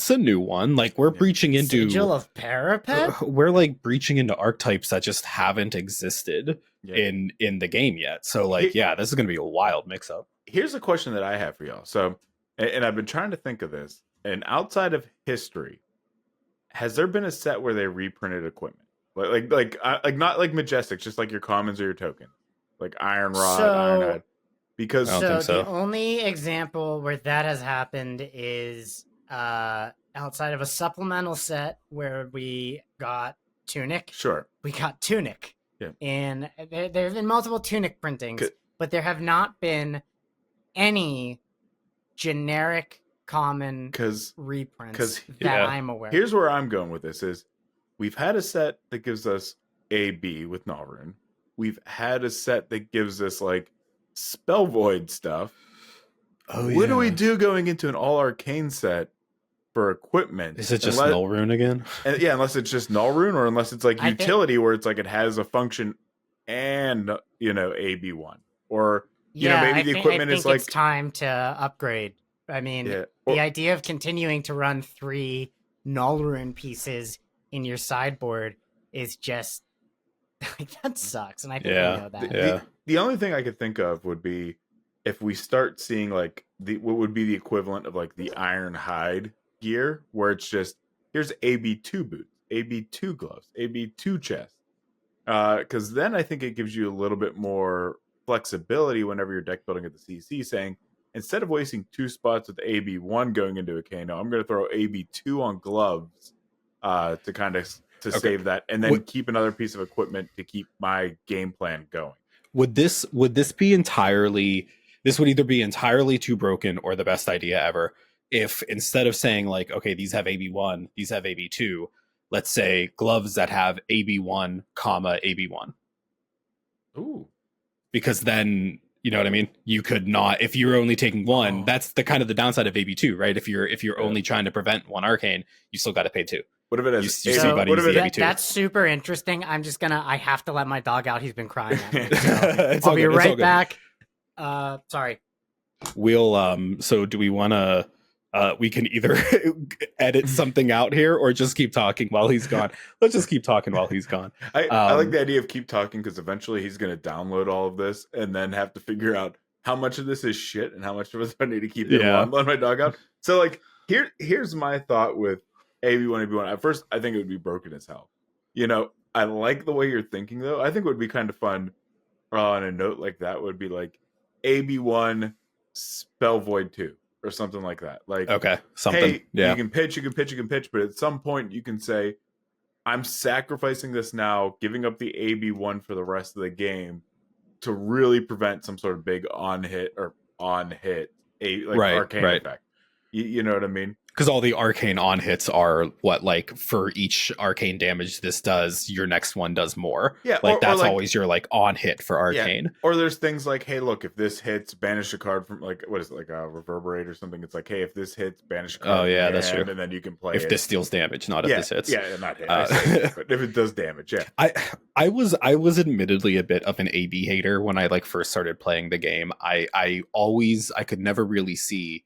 a new one. Like we're breaching into Sigil of Parapet. We're like breaching into archetypes that just haven't existed in the game yet. So like, this is gonna be a wild mix up. Here's a question that I have for y'all. So, and I've been trying to think of this. And outside of history, has there been a set where they reprinted equipment? Like not like Majestics, just like your commons or your token, like Iron Rod, Ironhide. Because I don't think so. The only example where that has happened is outside of a supplemental set where we got Tunic. Sure. We got Tunic. Yeah. And there have been multiple Tunic printings, but there have not been any generic common reprints that I'm aware of. Here's where I'm going with this is we've had a set that gives us AB with Nalrune. We've had a set that gives us like Spell Void stuff. What do we do going into an all arcane set for equipment? Is it just Nalrune again? Unless it's just Nalrune, or unless it's like utility where it's like it has a function and AB1, or maybe the equipment is like it's time to upgrade. I mean, the idea of continuing to run 3 Nalrune pieces in your sideboard is just like that sucks, and I think we know that. The only thing I could think of would be if we start seeing like what would be the equivalent of like the Ironhide gear, where it's just here's AB2 boots, AB2 gloves, AB2 chest. Because then I think it gives you a little bit more flexibility whenever you're deck building at the CC, saying instead of wasting 2 spots with AB1 going into a Kano, I'm going to throw AB2 on gloves to kind of save that, and then keep another piece of equipment to keep my game plan going. Would this be entirely? This would either be entirely too broken or the best idea ever if instead of saying like, okay, these have AB1, these have AB2, let's say gloves that have AB1, AB1. Ooh. Because then, you know what I mean? You could not, if you're only taking one, that's the kind of the downside of AB2, right? If you're only trying to prevent 1 arcane, you still got to pay 2. What if it has that's super interesting. I have to let my dog out. He's been crying at me. So I'll be right back. Sorry. We'll so do we want to we can either edit something out here or just keep talking while he's gone. Let's just keep talking while he's gone. I like the idea of keep talking because eventually he's going to download all of this and then have to figure out how much of this is shit and how much of it I need to keep in one. Let my dog out. So like here's my thought with AB1, AB1. At first, I think it would be broken as hell. You know, I like the way you're thinking though. I think it would be kind of fun on a note like that would be like AB1 Spell Void 2 or something like that. Like, okay, something. Hey, you can pitch, but at some point you can say, I'm sacrificing this now, giving up the AB1 for the rest of the game to really prevent some sort of big on hit arcane effect. You know what I mean? Because all the arcane on hits are what, like, for each arcane damage this does, your next one does more. Yeah, like that's always your like on hit for arcane. Yeah. Or there's things like, hey, look, if this hits, banish a card from like what is it, like a reverberate or something. It's like, hey, if this hits, banish a card. Oh yeah, that's true. And then you can play if this deals damage, not if this hits. Yeah, not hit. But if it does damage, yeah. I was admittedly a bit of an AB hater when I like first started playing the game. I could never really see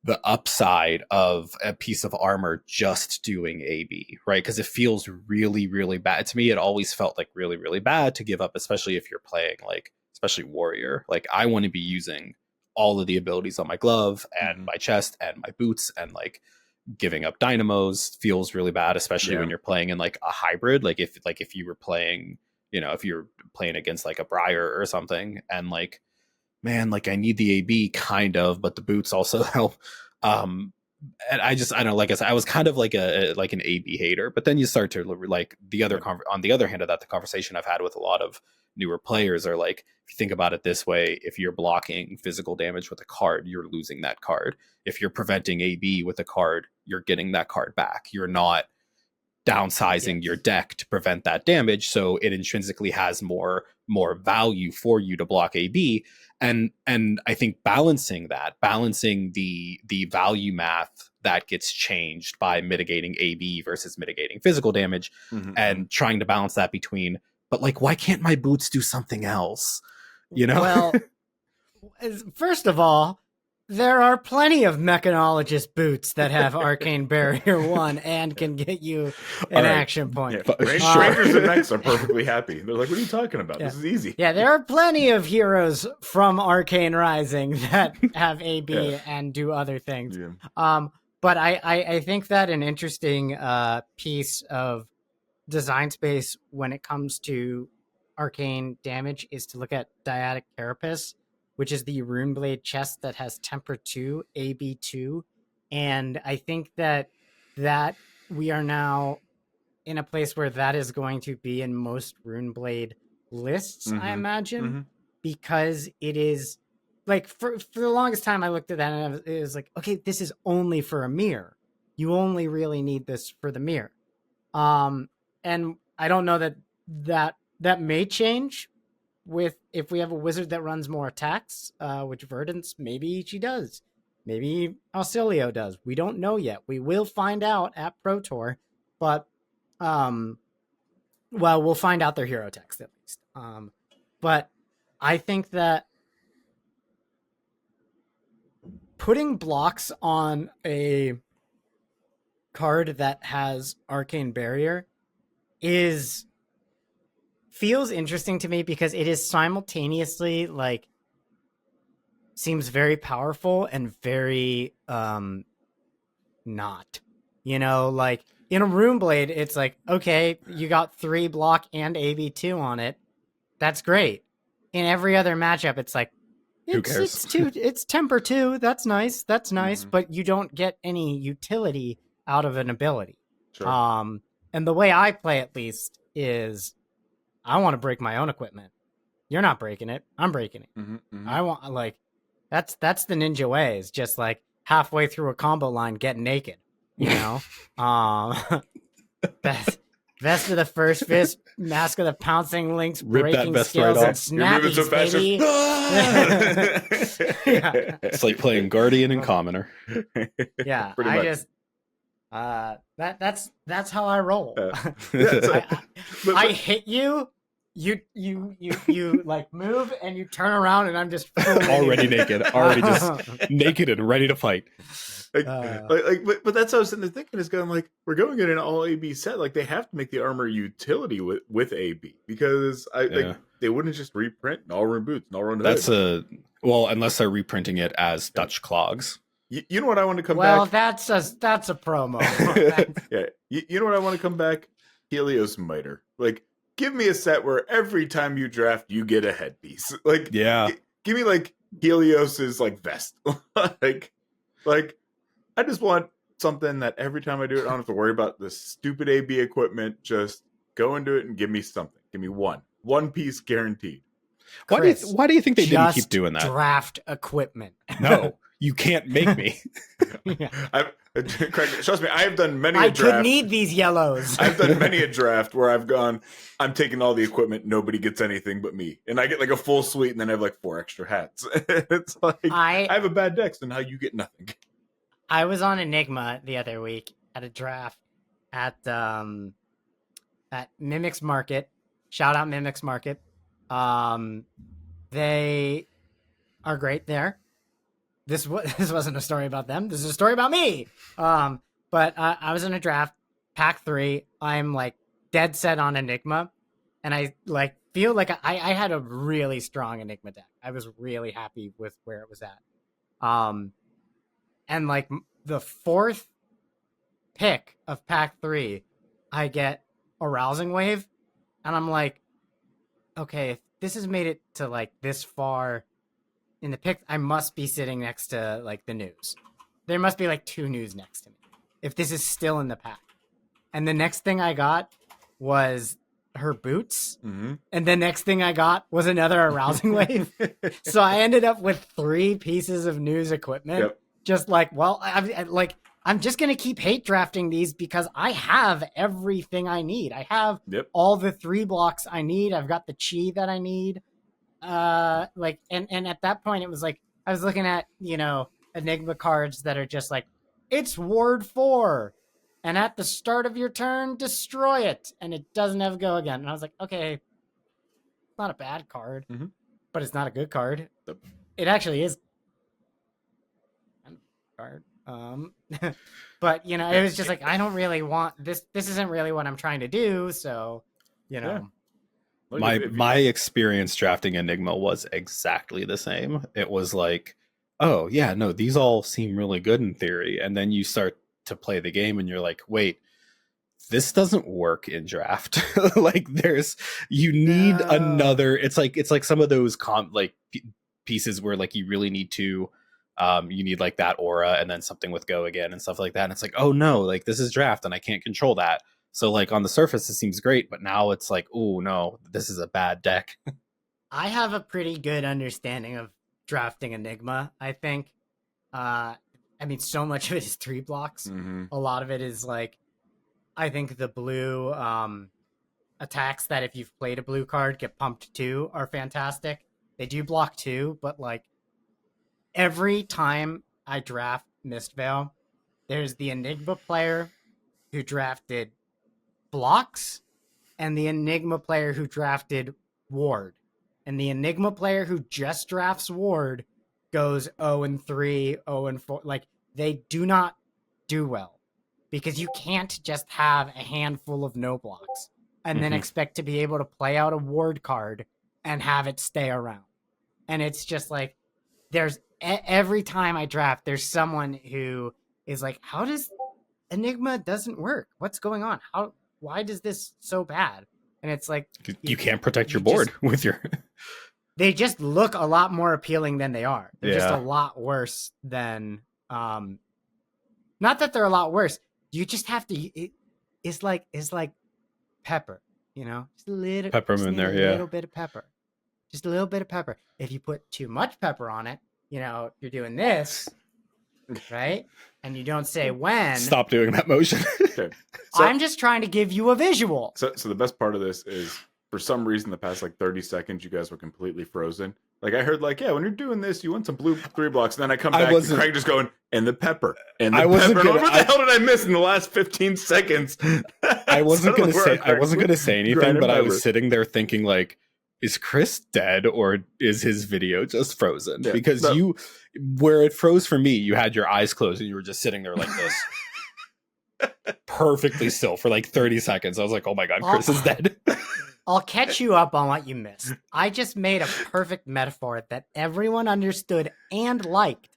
the upside of a piece of armor just doing AB, right? Because it feels really, really bad. To me, it always felt like really, really bad to give up, especially if you're playing like, especially warrior. Like I want to be using all of the abilities on my glove and my chest and my boots, and like giving up dynamos feels really bad, especially when you're playing in like a hybrid. Like if you were playing, you know, if you're playing against like a Briar or something, and like, man, like I need the AB kind of, but the boots also help. And I don't know, like I said, I was kind of like an AB hater, but then you start to like the other on the other hand of that, the conversation I've had with a lot of newer players are like, if you think about it this way, if you're blocking physical damage with a card, you're losing that card. If you're preventing AB with a card, you're getting that card back. You're not downsizing your deck to prevent that damage, so it intrinsically has more value for you to block AB. And I think balancing the value math that gets changed by mitigating AB versus mitigating physical damage, and trying to balance that between, but like, why can't my boots do something else? You know? Well, first of all, there are plenty of mechanologist boots that have Arcane Barrier 1 and can get you an action point. Yeah. Rangers and Knights are perfectly happy. They're like, what are you talking about? This is easy. Yeah, there are plenty of heroes from Arcane Rising that have AB and do other things. Yeah. But I think that an interesting piece of design space when it comes to arcane damage is to look at Dyadic Carapace, which is the Runeblade chest that has Temper 2, AB2. And I think that we are now in a place where that is going to be in most Runeblade lists, I imagine, because it is like, for the longest time I looked at that and it was like, okay, this is only for a mirror. You only really need this for the mirror. And I don't know that may change with if we have a wizard that runs more attacks, which Verdance, maybe she does. Maybe Auxilio does. We don't know yet. We will find out at Pro Tour, but we'll find out their hero text at least. But I think that putting blocks on a card that has Arcane Barrier feels interesting to me because it is simultaneously like seems very powerful and very not, you know, like in a Runeblade, it's like, okay, you got 3 block and AB2 on it. That's great. In every other matchup, it's like, who cares? It's Temper 2. That's nice. But you don't get any utility out of an ability. Sure. And the way I play, at least, is I want to break my own equipment. You're not breaking it. I'm breaking it. I want, like, that's the ninja way, is just like halfway through a combo line, get naked, you know? Vest of the First Fist, Mask of the Pouncing Links, Rip that breaking vest skills, right and snappies, so fast, baby. Yeah. It's like playing Guardian and Commoner. Yeah, Pretty I much. just that's how I roll. Yeah, so- I hit you, you like move and you turn around and I'm just already naked, already just naked and ready to fight. But that's what I was sitting there thinking is going like, we're going in an all AB set. Like they have to make the armor utility with AB because they wouldn't just reprint an all-run boots, an all-run hood. Unless they're reprinting it as Dutch clogs. You know what I want to come back? Well, that's a promo. Yeah. You know what I want to come back? Helios Miter. Like, give me a set where every time you draft, you get a headpiece. Like, yeah. Give me like Helios's like vest. like, I just want something that every time I do it, I don't have to worry about this stupid AB equipment. Just go into it and give me something. Give me one piece guaranteed. Chris, why do you think they didn't keep doing that? Draft equipment. No, you can't make me. Craig, trust me, I have done many a draft. I could need these yellows. I've done many a draft where I've gone, I'm taking all the equipment, nobody gets anything but me. And I get like a full suite and then I have like 4 extra hats. It's like, I have a bad deck, so now you get nothing. I was on Enigma the other week at a draft at Mimics Market. Shout out Mimics Market. They are great there. This wasn't a story about them. This is a story about me. But I was in a draft, pack 3. I'm like dead set on Enigma, and I like feel like I had a really strong Enigma deck. I was really happy with where it was at. And like the 4th pick of pack 3, I get a Rousing Wave, and I'm like, okay, if this has made it to like this far in the pick, I must be sitting next to like the news. There must be like 2 news next to me if this is still in the pack. And the next thing I got was her boots. Mm-hmm. And the next thing I got was another Arousing Wave. So I ended up with 3 pieces of news equipment. Yep. Just like, well, I'm just going to keep hate drafting these because I have everything I need. I have all the 3 blocks I need. I've got the chi that I need. And at that point it was like I was looking at Enigma cards that are just like, it's Ward 4 and at the start of your turn destroy it and it doesn't ever go again. And I was like, okay, it's not a bad card, but it's not a good card. It actually is a card. But it was just like, I don't really want this isn't really what I'm trying to do, so My experience drafting Enigma was exactly the same. It was like, oh yeah, no, these all seem really good in theory, and then you start to play the game and you're like, wait, this doesn't work in draft. Like you need another. It's like some of those pieces where like you really need to you need like that aura and then something with go again and stuff like that, and it's like, oh no, like this is draft and I can't control that. So like on the surface it seems great, but now it's like, oh no, this is a bad deck. I have a pretty good understanding of drafting Enigma, I think. So much of it is 3 blocks. Mm-hmm. A lot of it is like, I think the blue attacks that if you've played a blue card get pumped 2 are fantastic. They do block 2, but like every time I draft Mistveil, there's the Enigma player who drafted blocks and the Enigma player who drafted Ward. And the Enigma player who just drafts Ward goes 0-3, 0-4. Like, they do not do well because you can't just have a handful of no blocks and then expect to be able to play out a Ward card and have it stay around. And it's just like, there's every time I draft, there's someone who is like, how does Enigma doesn't work? What's going on? Why does this so bad? And it's like, you can't protect your board with your... They just look a lot more appealing than they are. They're just a lot worse than... not that they're a lot worse. You just have to... It's like pepper, Just a little... Pepper in there, yeah. A little bit of pepper. Just a little bit of pepper. If you put too much pepper on it, you're doing this, right? And you don't say when. Stop doing that motion. Okay. So, I'm just trying to give you a visual. So the best part of this is, for some reason, the past like 30 seconds, you guys were completely frozen. Like I heard, like, yeah, when you're doing this, you want some blue 3 blocks, and then I come I back to wasn't- Craig just going, and the pepper, and the I pepper. wasn't And I'm gonna- like, what the hell did I miss in the last 15 seconds? I wasn't gonna Suddenly say I wasn't gonna say anything, grinding but I pepper. was sitting there thinking like, is Chris dead or is his video just frozen? Yeah, Because no. where it froze for me, you had your eyes closed and you were just sitting there like this. Perfectly still for like 30 seconds. I was like, oh my god, Chris is dead. I'll catch you up on what you missed. I just made a perfect metaphor that everyone understood and liked.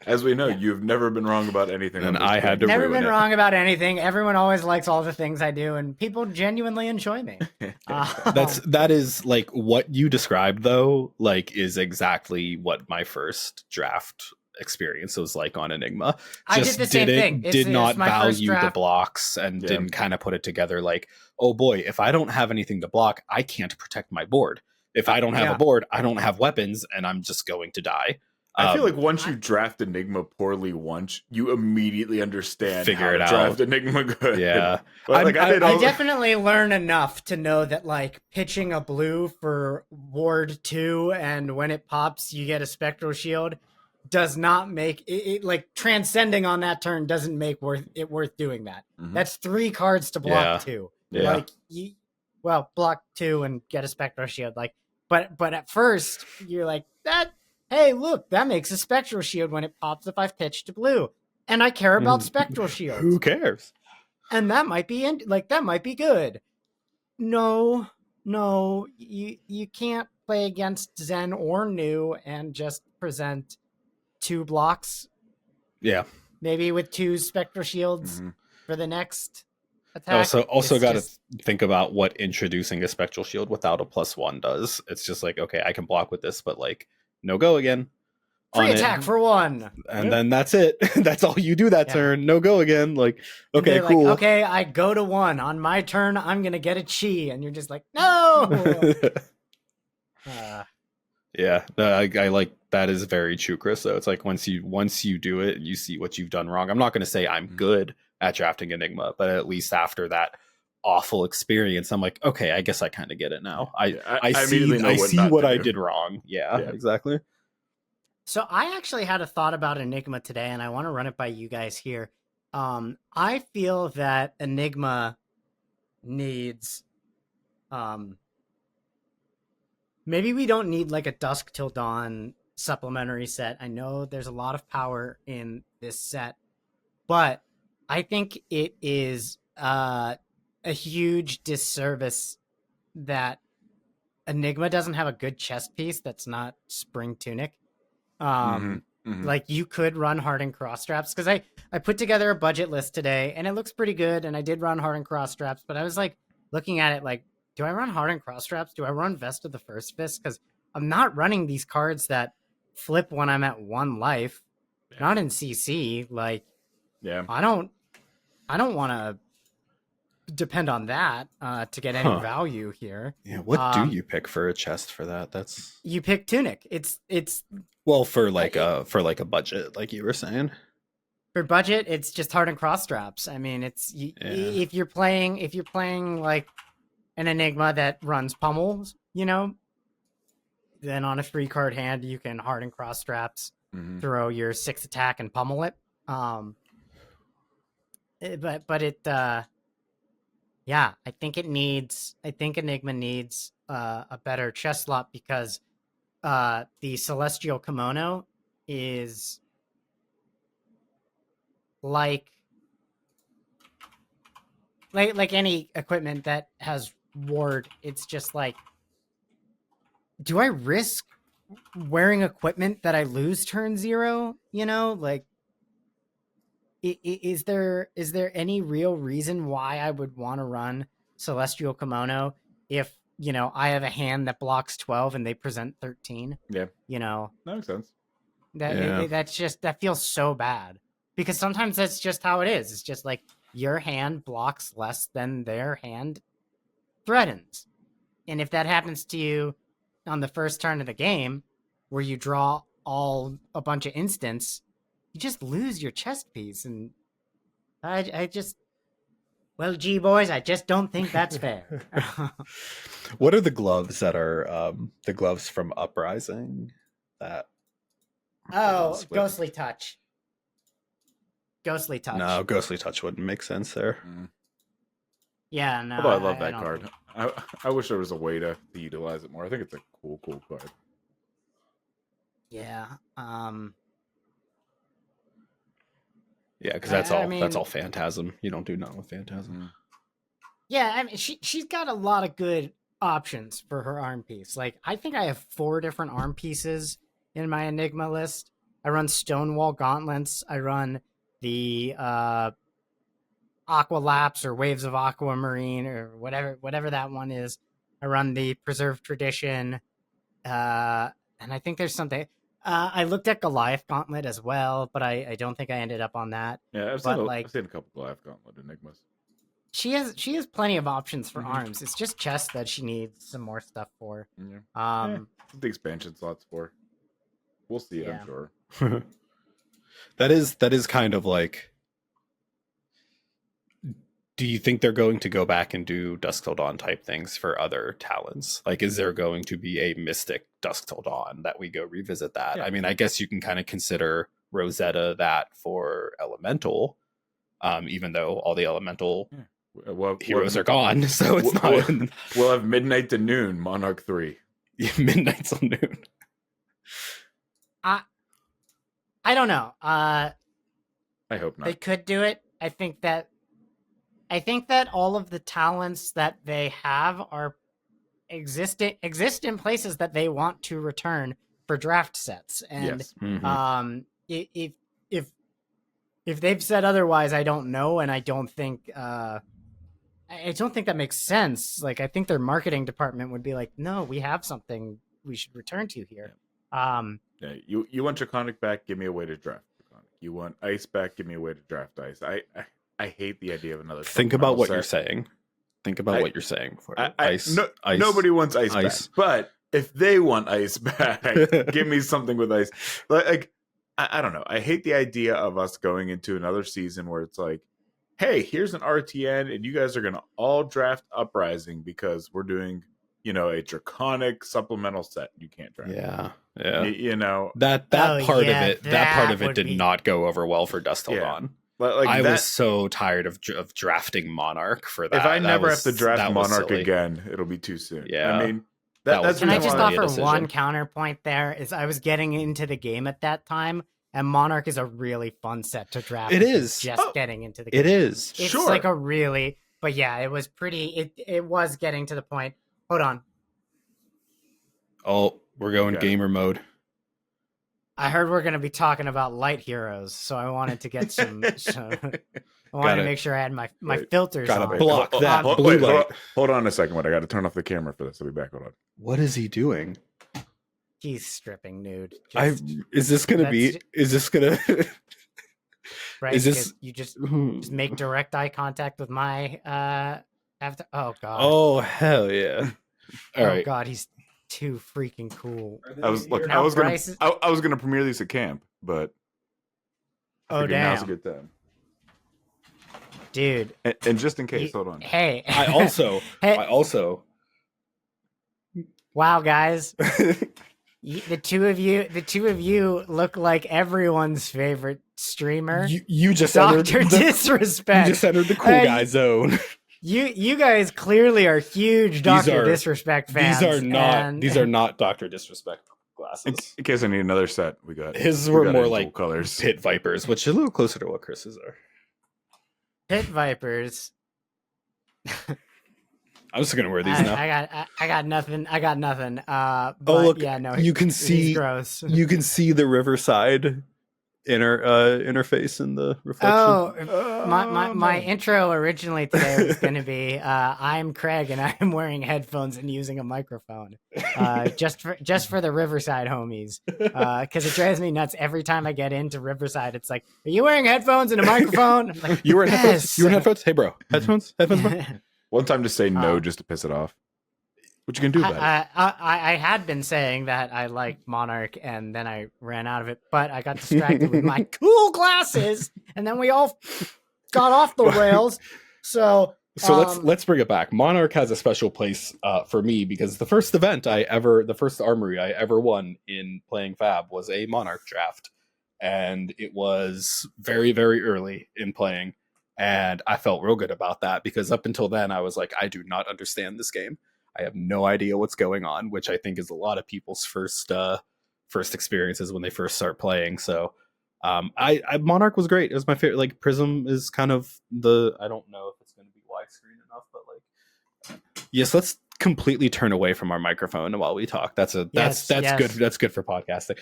As we know, Yeah. you've never been wrong about anything. And on this I had to thing. Never ruin been it. wrong about anything. Everyone always likes all the things I do, and people genuinely enjoy me. That is like what you described though, like is exactly what my first draft experience was like on Enigma. I did the same thing. Did not my first value the draft. blocks and Yeah. didn't kind of put it together like, oh boy, if I don't have anything to block, I can't protect my board. If I don't have Yeah. a board, I don't have weapons and I'm just going to die. I feel like once you draft Enigma poorly once, you immediately understand Figure how it to out. draft Enigma good. Yeah. But, like, I did I all- definitely learn enough to know that like pitching a blue for Ward 2 and when it pops you get a spectral shield does not make it like transcending on that turn doesn't make it worth doing that. Mhm. That's 3 cards to block Yeah. 2. Yeah. Like block 2 and get a spectral shield like but at first you're like that hey look that makes a spectral shield when it pops if I've pitched to blue and I care about spectral shields. Who cares? And that might be that might be good. No, you can't play against Zen or New and just present 2 blocks, Yeah. maybe with 2 spectral shields Mhm. for the next attack. Also It's got to just- think about what introducing a spectral shield without a +1 does. It's just like, okay, I can block with this, but like no go again. free on it. attack for 1. And then that's it. That's all you do that Yeah. turn. No go again. Like, And okay, they're cool. Like, okay, I go to 1 on my turn. I'm gonna get a chi, and you're just like, no. Yeah, I like that is very true, Chris. So it's like once you do it, you see what you've done wrong. I'm not going to say I'm good at drafting Enigma, but at least after that awful experience, I'm like, okay, I guess I kind of get it now. I immediately know see not what to I do. did wrong. Yeah, Yeah. exactly. So I actually had a thought about Enigma today, and I want to run it by you guys here. I feel that Enigma needs, maybe we don't need like a Dusk Till Dawn supplementary set. I know there's a lot of power in this set, but I think it is a huge disservice that Enigma doesn't have a good chest piece that's not Spring Tunic. Mhm. Like you could run hardened cross straps because I put together a budget list today and it looks pretty good and I did run hardened cross straps, but I was like looking at it like, do I run hardened cross straps? Do I run Vest of the First Fist? Because I'm not running these cards that flip when I'm at 1 life. Yeah. Not in CC. Like Yeah. I don't want to depend on that to get any Huh. value here. Yeah, what do Um, you pick for a chest for that? That's You pick Tunic. It's well for like a budget, like you were saying. for budget, it's just hardened cross straps. I mean, it's if you're playing like an Enigma that runs pummels, then on a 3 card hand you can harden cross straps, Mhm. throw your 6 attack and pummel it. But it yeah, I think Enigma needs a better chest slot because the Celestial Kimono is like any equipment that has ward. It's just like, do I risk wearing equipment that I lose turn 0? Like, is there any real reason why I would want to run Celestial Kimono if I have a hand that blocks 12 and they present 13? Yeah. That That makes sense. that feels so bad because sometimes that's just how it is. It's just like your hand blocks less than their hand threatens, and if that happens to you on the first turn of the game, where you draw a bunch of instants, you just lose your chest piece, and I just Well, gee, boys, I just don't think that's fair. What are the gloves that are the gloves from Uprising? That Oh, with- Ghostly Touch. Ghostly Touch. No, Ghostly Touch wouldn't make sense there. Yeah, no. Although I love that don't card. think- I wish there was a way to utilize it more. I think it's a cool card. Yeah. Yeah, because I that's all mean- Phantasm. You don't do nothing with Phantasm. Yeah, I mean, she's got a lot of good options for her arm piece. Like, I think I have 4 different arm pieces in my Enigma list. I run Stonewall Gauntlets. I run the Aqua Lapse or Waves of Aquamarine or whatever that one is. I run the Preserved Tradition, and I think there's something. I looked at Goliath Gauntlet as well, but I don't think I ended up on that. Yeah, But, like- I've seen a couple Goliath Gauntlet Enigmas. She has plenty of options for Mhm. arms. It's just chest that she needs some more stuff for. Yeah. The expansion slots for. We'll see, Yeah. I'm sure. That is kind of like. Do you think they're going to go back and do Dusk Till Dawn type things for other talents? Like, is there going to be a Mystic Dusk Till Dawn that we go revisit that? Yeah. I mean, I guess you can kind of consider Rosetta that for Elemental, even though all the Elemental heroes are gone, so it's not We'll have Midnight to Noon, Monarch 3. Midnight till noon. I don't know. I hope not. They could do it. I think that all of the talents that they have are exist in places that they want to return for draft sets. And Yes. if they've said otherwise, I don't know, and I don't think that makes sense. Like, I think their marketing department would be like, "No, we have something we should return to here." Yeah, you want Draconic back? Give me a way to draft Draconic. You want Ice back? Give me a way to draft Ice. I hate the idea of another. Think about what set. you're saying. Think about what you're saying. For Ice. Ice. Nobody wants Ice back, but if they want Ice back, give me something with Ice. Like I don't know. I hate the idea of us going into another season where it's like, hey, here's an RTN, and you guys are gonna all draft Uprising because we're doing, a Draconic supplemental set. You can't draft. Yeah. That That part yeah, of it. That part of it would did be- not go over well for Dusk Till Yeah. Dawn. But like I that, was so tired of drafting Monarch for that. if I That never was- have to draft that was Monarch silly. again, it'll be too soon. Yeah. I mean, That that's was Can I really just a offer decision. one counterpoint there? Is I was getting into the game at that time, and Monarch is a really fun set to draft. It if you're is. just Oh, getting into the game. It is. It's Sure. like a really, but yeah, it was pretty. It was getting to the point. Hold on, Oh, we're going Okay. gamer mode. I heard we're going to be talking about light heroes, so I wanted to get some. I wanted Gotta- to make sure I had my Wait, filters gotta on. block that hold, blue wait, light. hold on a second. What I got to turn off the camera for this. I'll be back. Hold on. What is he doing? He's stripping nude. I Just, is this gonna be? that's- Is this gonna? right? is this- 'Cause you just make direct eye contact with my after. Oh god. Oh hell yeah! All oh right. god, he's too freaking cool. I was look. I Now was gonna. Brice is- I was gonna premiere these at camp, but I Oh figured now's a damn, good time. dude. And just in case, You- hold on. Hey. I also. Hey. I also. Wow, guys. The two of you look like everyone's favorite streamer. You just entered Dr. the, Disrespect. you just entered the cool Hey, guy zone. You guys clearly are huge Dr. are- Disrespect fans. These are not Dr. Disrespect glasses. In case I need another set, we got His we were got more Angel like colors. Pit Vipers, which is a little closer to what Chris's are. Pit Vipers. I'm just gonna wear these now. I got nothing. I got nothing. But look, yeah, no. you can he's see- gross. You can see the Riverside interface in the reflection. Oh, my intro originally today was going to be I'm Craig and I'm wearing headphones and using a microphone, just for the Riverside homies, because it drives me nuts every time I get into Riverside. It's like, are you wearing headphones and a microphone? I'm like, You were in yes. headphones. You were in headphones. Hey, bro, headphones. Headphones, bro. One time to say no just to piss it off. What you gonna do about it? I had been saying that I liked Monarch, and then I ran out of it. But I got distracted with my cool glasses, and then we all got off the rails. So let's bring it back. Monarch has a special place for me because the first Armory I ever won in playing Fab was a Monarch draft, and it was very, very early in playing, and I felt real good about that because up until then I was like, I do not understand this game. I have no idea what's going on, which I think is a lot of people's first experiences when they first start playing. So I Monarch was great. It was my favorite. Like Prism is kind of I don't know if it's going to be widescreen enough, but like, yes, let's completely turn away from our microphone while we talk. That's good. That's good for podcasting.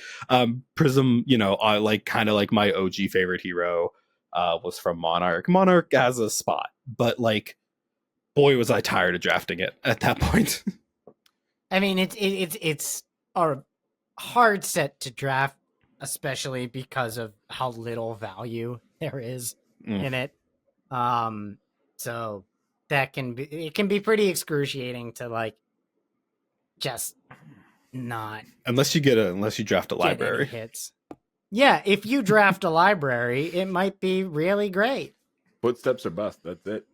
Prism, I like kind of like my OG favorite hero was from Monarch. Monarch has a spot, but like, boy, was I tired of drafting it at that point. I mean, it's a hard set to draft, especially because of how little value there is in it. So it can be pretty excruciating to like just not unless you draft a library hits. Yeah, if you draft a library, it might be really great. Footsteps or bust. That's it.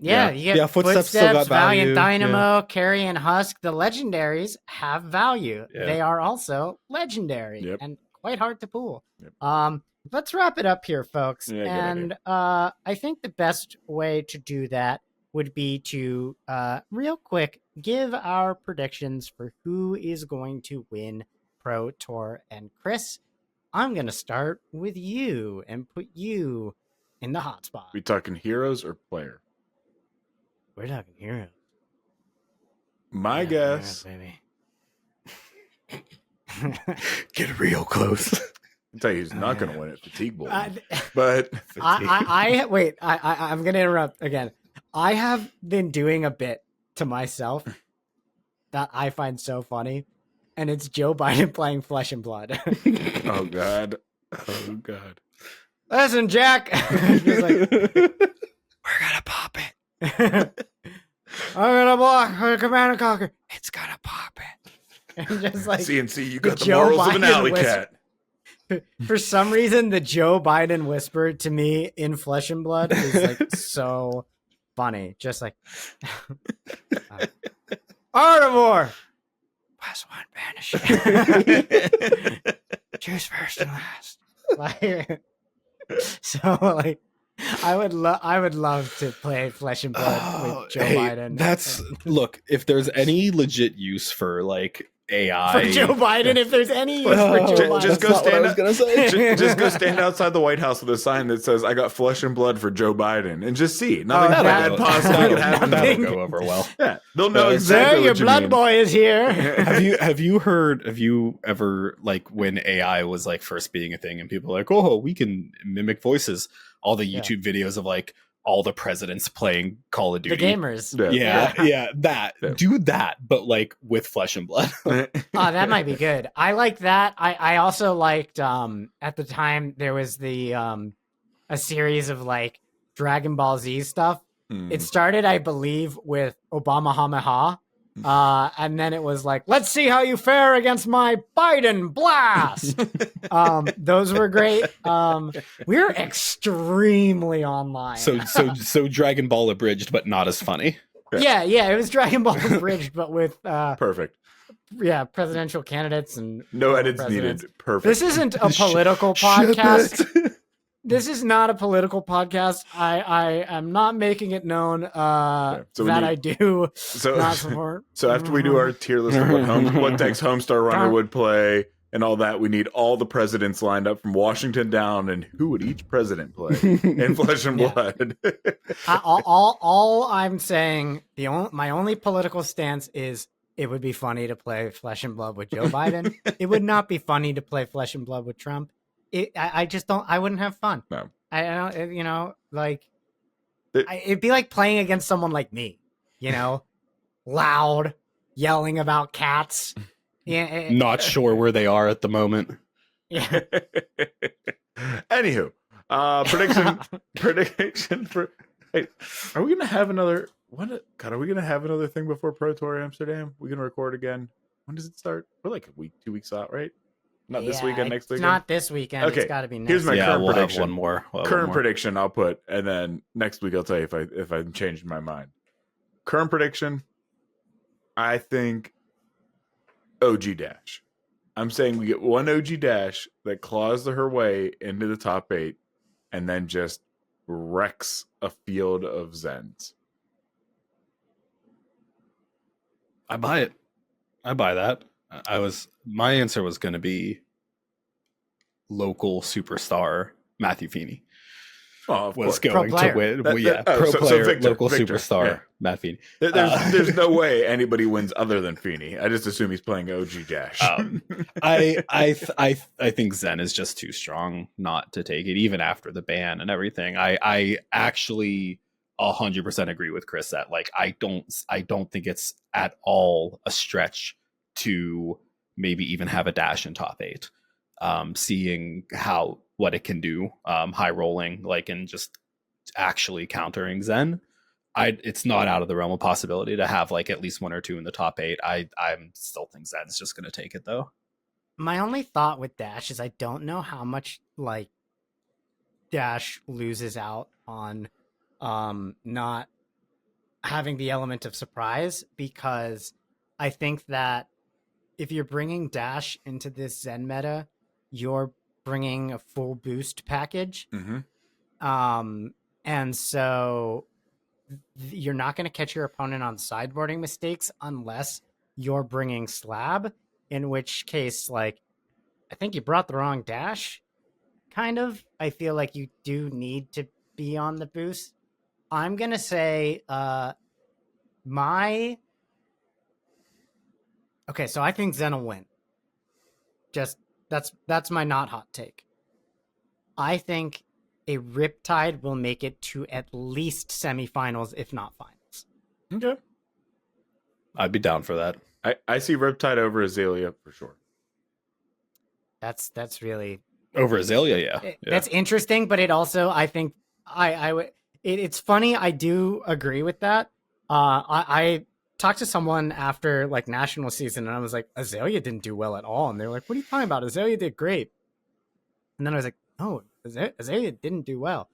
Yeah, you get Footsteps still got Valiant value. Dynamo, Carry, and Husk. The legendaries have value. Yeah. They are also legendary and quite hard to pull. Yep. Let's wrap it up here, folks. Yeah, and I think the best way to do that would be to real quick give our predictions for who is going to win Pro Tour. And Chris, I'm going to start with you and put you in the hot spot. We talking heroes or player? We're talking heroes. My guess. Baby. Get real close. I'll tell you who's not going to win it. Fatigue Bowl. But I'm going to interrupt again. I have been doing a bit to myself that I find so funny, and it's Joe Biden playing Flesh and Blood. Oh God. Oh God. Listen, Jack. He's like, we're gonna pop it. I'm gonna block Command and Conquer. It's gonna pop it. And just like CNC, you got the Joe morals of an Biden alley cat. For some reason, the Joe Biden whisper to me in Flesh and Blood is like so funny. Just like Armory. Plus one banish. Choose first and last. Like, so like I would love to play Flesh and Blood with Joe Biden. Look, if there's any legit use for like AI for Joe Biden, if there's any use for Joe Biden, just go stand outside the White House with a sign that says "I got Flesh and Blood for Joe Biden," and just see nothing bad possibly could happen. That'll go over well. Yeah, they'll know exactly your what you blood mean. boy is here. Have you ever like when AI was like first being a thing and people were like, oh, we can mimic voices, all the YouTube videos of like all the presidents playing Call of Duty. The gamers. Do that, but like with Flesh and Blood. Oh, that might be good. I like that. I also liked at the time there was the a series of like Dragon Ball Z stuff. It started, I believe, with Obama Hameha. And then it was like, let's see how you fare against my Biden blast. Those were great. We're extremely online. So Dragon Ball abridged, but not as funny. Yeah. It was Dragon Ball abridged, but with perfect. Yeah, presidential candidates and no edits needed. Perfect. This isn't a political podcast. This is not a political podcast. I am not making it known that I do not support. So after we do our tier list of what decks Homestar Runner would play and all that, we need all the presidents lined up from Washington down, and who would each president play in Flesh and Blood? All I'm saying, my only political stance is it would be funny to play Flesh and Blood with Joe Biden. It would not be funny to play Flesh and Blood with Trump. I just don't. I wouldn't have fun. No, I don't. It'd be like playing against someone like me. Loud, yelling about cats. Yeah. Not sure where they are at the moment. Yeah. Anywho, prediction for. Hey, are we gonna have another? God, are we gonna have another thing before Pro Tour Amsterdam? We gonna record again? When does it start? We're like a week, 2 weeks out, right? Not this weekend, next weekend? Not this weekend. Okay, It's got to be next here's my weekend. current we'll prediction. have one more. Current prediction I'll put, and then next week I'll tell you if I'm changing my mind. Current prediction, I think OG Dash. I'm saying we get one OG Dash that claws her way into the top 8 and then just wrecks a field of Zens. I buy it. I buy that. My answer was going to be local superstar Matthew Feeney. Oh, of Was course. going to win. Pro player, Victor, local Victor, superstar yeah. Matt Feeney. There's no way anybody wins other than Feeney. I just assume he's playing OG Dash. I think Zen is just too strong not to take it, even after the ban and everything. I actually 100% agree with Chris that like I don't think it's at all a stretch to maybe even have a dash in top 8. Seeing what it can do, high rolling, like, and just actually countering Zen, it's not out of the realm of possibility to have like at least 1 or 2 in the top 8. I'm still think Zen's just going to take it though. My only thought with Dash is I don't know how much like Dash loses out on not having the element of surprise, because I think that if you're bringing Dash into this Zen meta, you're bringing a full boost package. Mm-hmm. And so you're not going to catch your opponent on sideboarding mistakes unless you're bringing Slab, in which case, like, I think you brought the wrong Dash, kind of. I feel like you do need to be on the boost. I'm going to say okay, so I think Zen will win. Just that's my not hot take. I think a Riptide will make it to at least semifinals, if not finals. Okay. I'd be down for that. I see Riptide over Azalea for sure. That's really Over Azalea, yeah. That's interesting, but it also, I think it's funny. I do agree with that. I talked to someone after like national season, and I was like, Azalea didn't do well at all, and they're like, what are you talking about? Azalea did great. And then I was like, oh, Azalea didn't do well.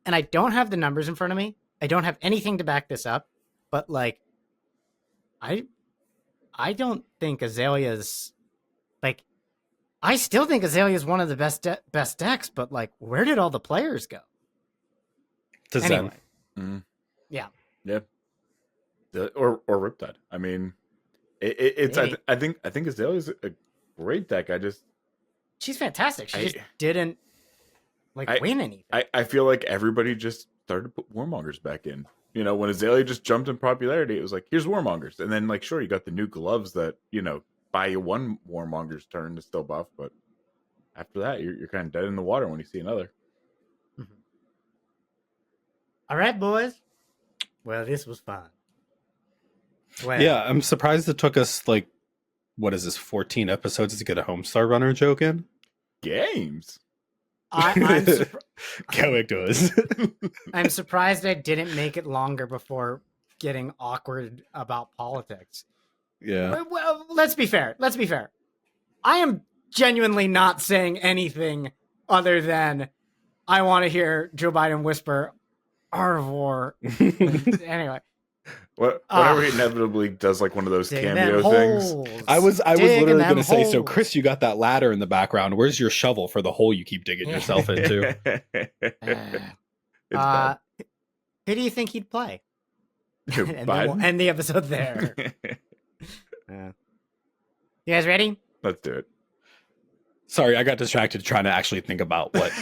And I don't have the numbers in front of me. I don't have anything to back this up, but like, I don't think Azalea's like, I still think Azalea is one of the best decks, but like, where did all the players go? To Anyway. Zen. Mm-hmm. Yeah. Or Riptide. I mean, it's Maybe. I think Azalea's a great deck. She's fantastic. She just didn't win anything. I feel like everybody just started to put Warmongers back in. You know, when Azalea just jumped in popularity, it was like, here's Warmongers. And then, like, sure, you got the new gloves that, you know, buy you one Warmonger's turn to still buff. But after that, you're kind of dead in the water when you see another. Mm-hmm. All right, boys. Well, this was fun. Well, Yeah, I'm surprised it took us, like, what is this, 14 episodes to get a Homestar Runner joke in? Games. I'm surprised I didn't make it longer before getting awkward about politics. Yeah. Well, let's be fair. I am genuinely not saying anything other than I want to hear Joe Biden whisper "Arvor." Anyway, whenever he inevitably does like one of those cameo things. I was literally going to say, so Chris, you got that ladder in the background. Where's your shovel for the hole you keep digging yourself into? Who do you think he'd play? And then Biden? we'll end the episode there. You guys ready? Let's do it. Sorry, I got distracted trying to actually think about what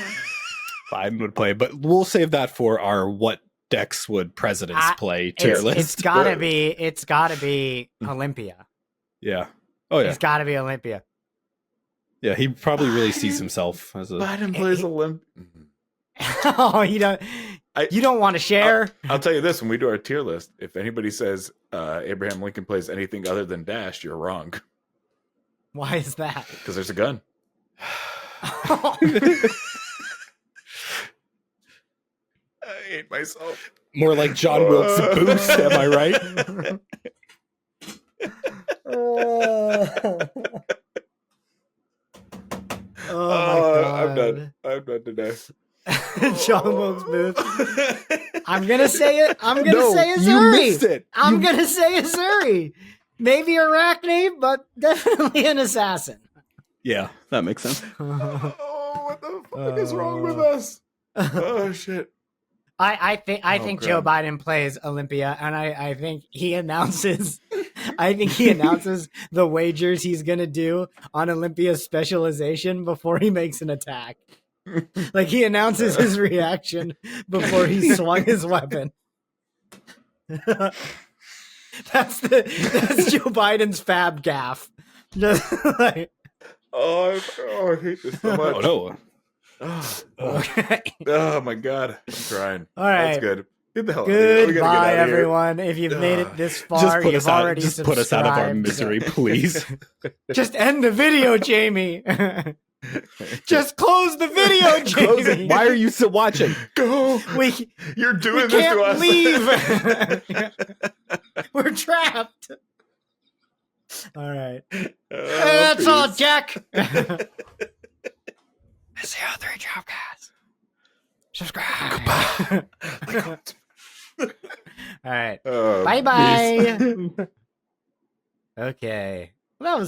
Biden would play, but we'll save that for our what decks would presidents play tier list. It's gotta be Olympia. Yeah. Oh yeah. It's gotta be Olympia. Yeah, he probably really sees himself as a Biden plays Olympia. Oh, you don't want to share. I'll tell you this: when we do our tier list, if anybody says Abraham Lincoln plays anything other than Dash, you're wrong. Why is that? Because there's a gun. I hate myself. More like John Wilkes Booth, am I right? Oh my god. I'm done. I'm done today. John Wilkes Booth. I'm gonna say it. I'm gonna No, say you Azuri. missed it. I'm gonna say Azuri. Maybe Arachne, but definitely an assassin. Yeah, that makes sense. Oh, what the fuck is wrong with us? Oh shit. I think Joe God. Biden plays Olympia, and I think he announces the wagers he's gonna do on Olympia's specialization before he makes an attack. Like he announces his reaction before he swung his weapon. That's Joe Biden's fab gaff. Just like, I hate this so much. Oh no. okay. Oh my god. I'm crying. All right. That's good. Get the hell out of here. We gotta get Goodbye, out of here. everyone. If you've made it this far, Just put you've us out. already Just put us out of our subscribed. misery, please. Just end the video, Jamie. Just close the video, Close it. Jamie. Why are you still watching? Go. We You're doing we this to can't us. leave. We're trapped. All right. Oh, That's all, peace. Jack. SEO3 Dropcast. Subscribe. All right. Oh, Bye peace. bye. Okay. Well, that was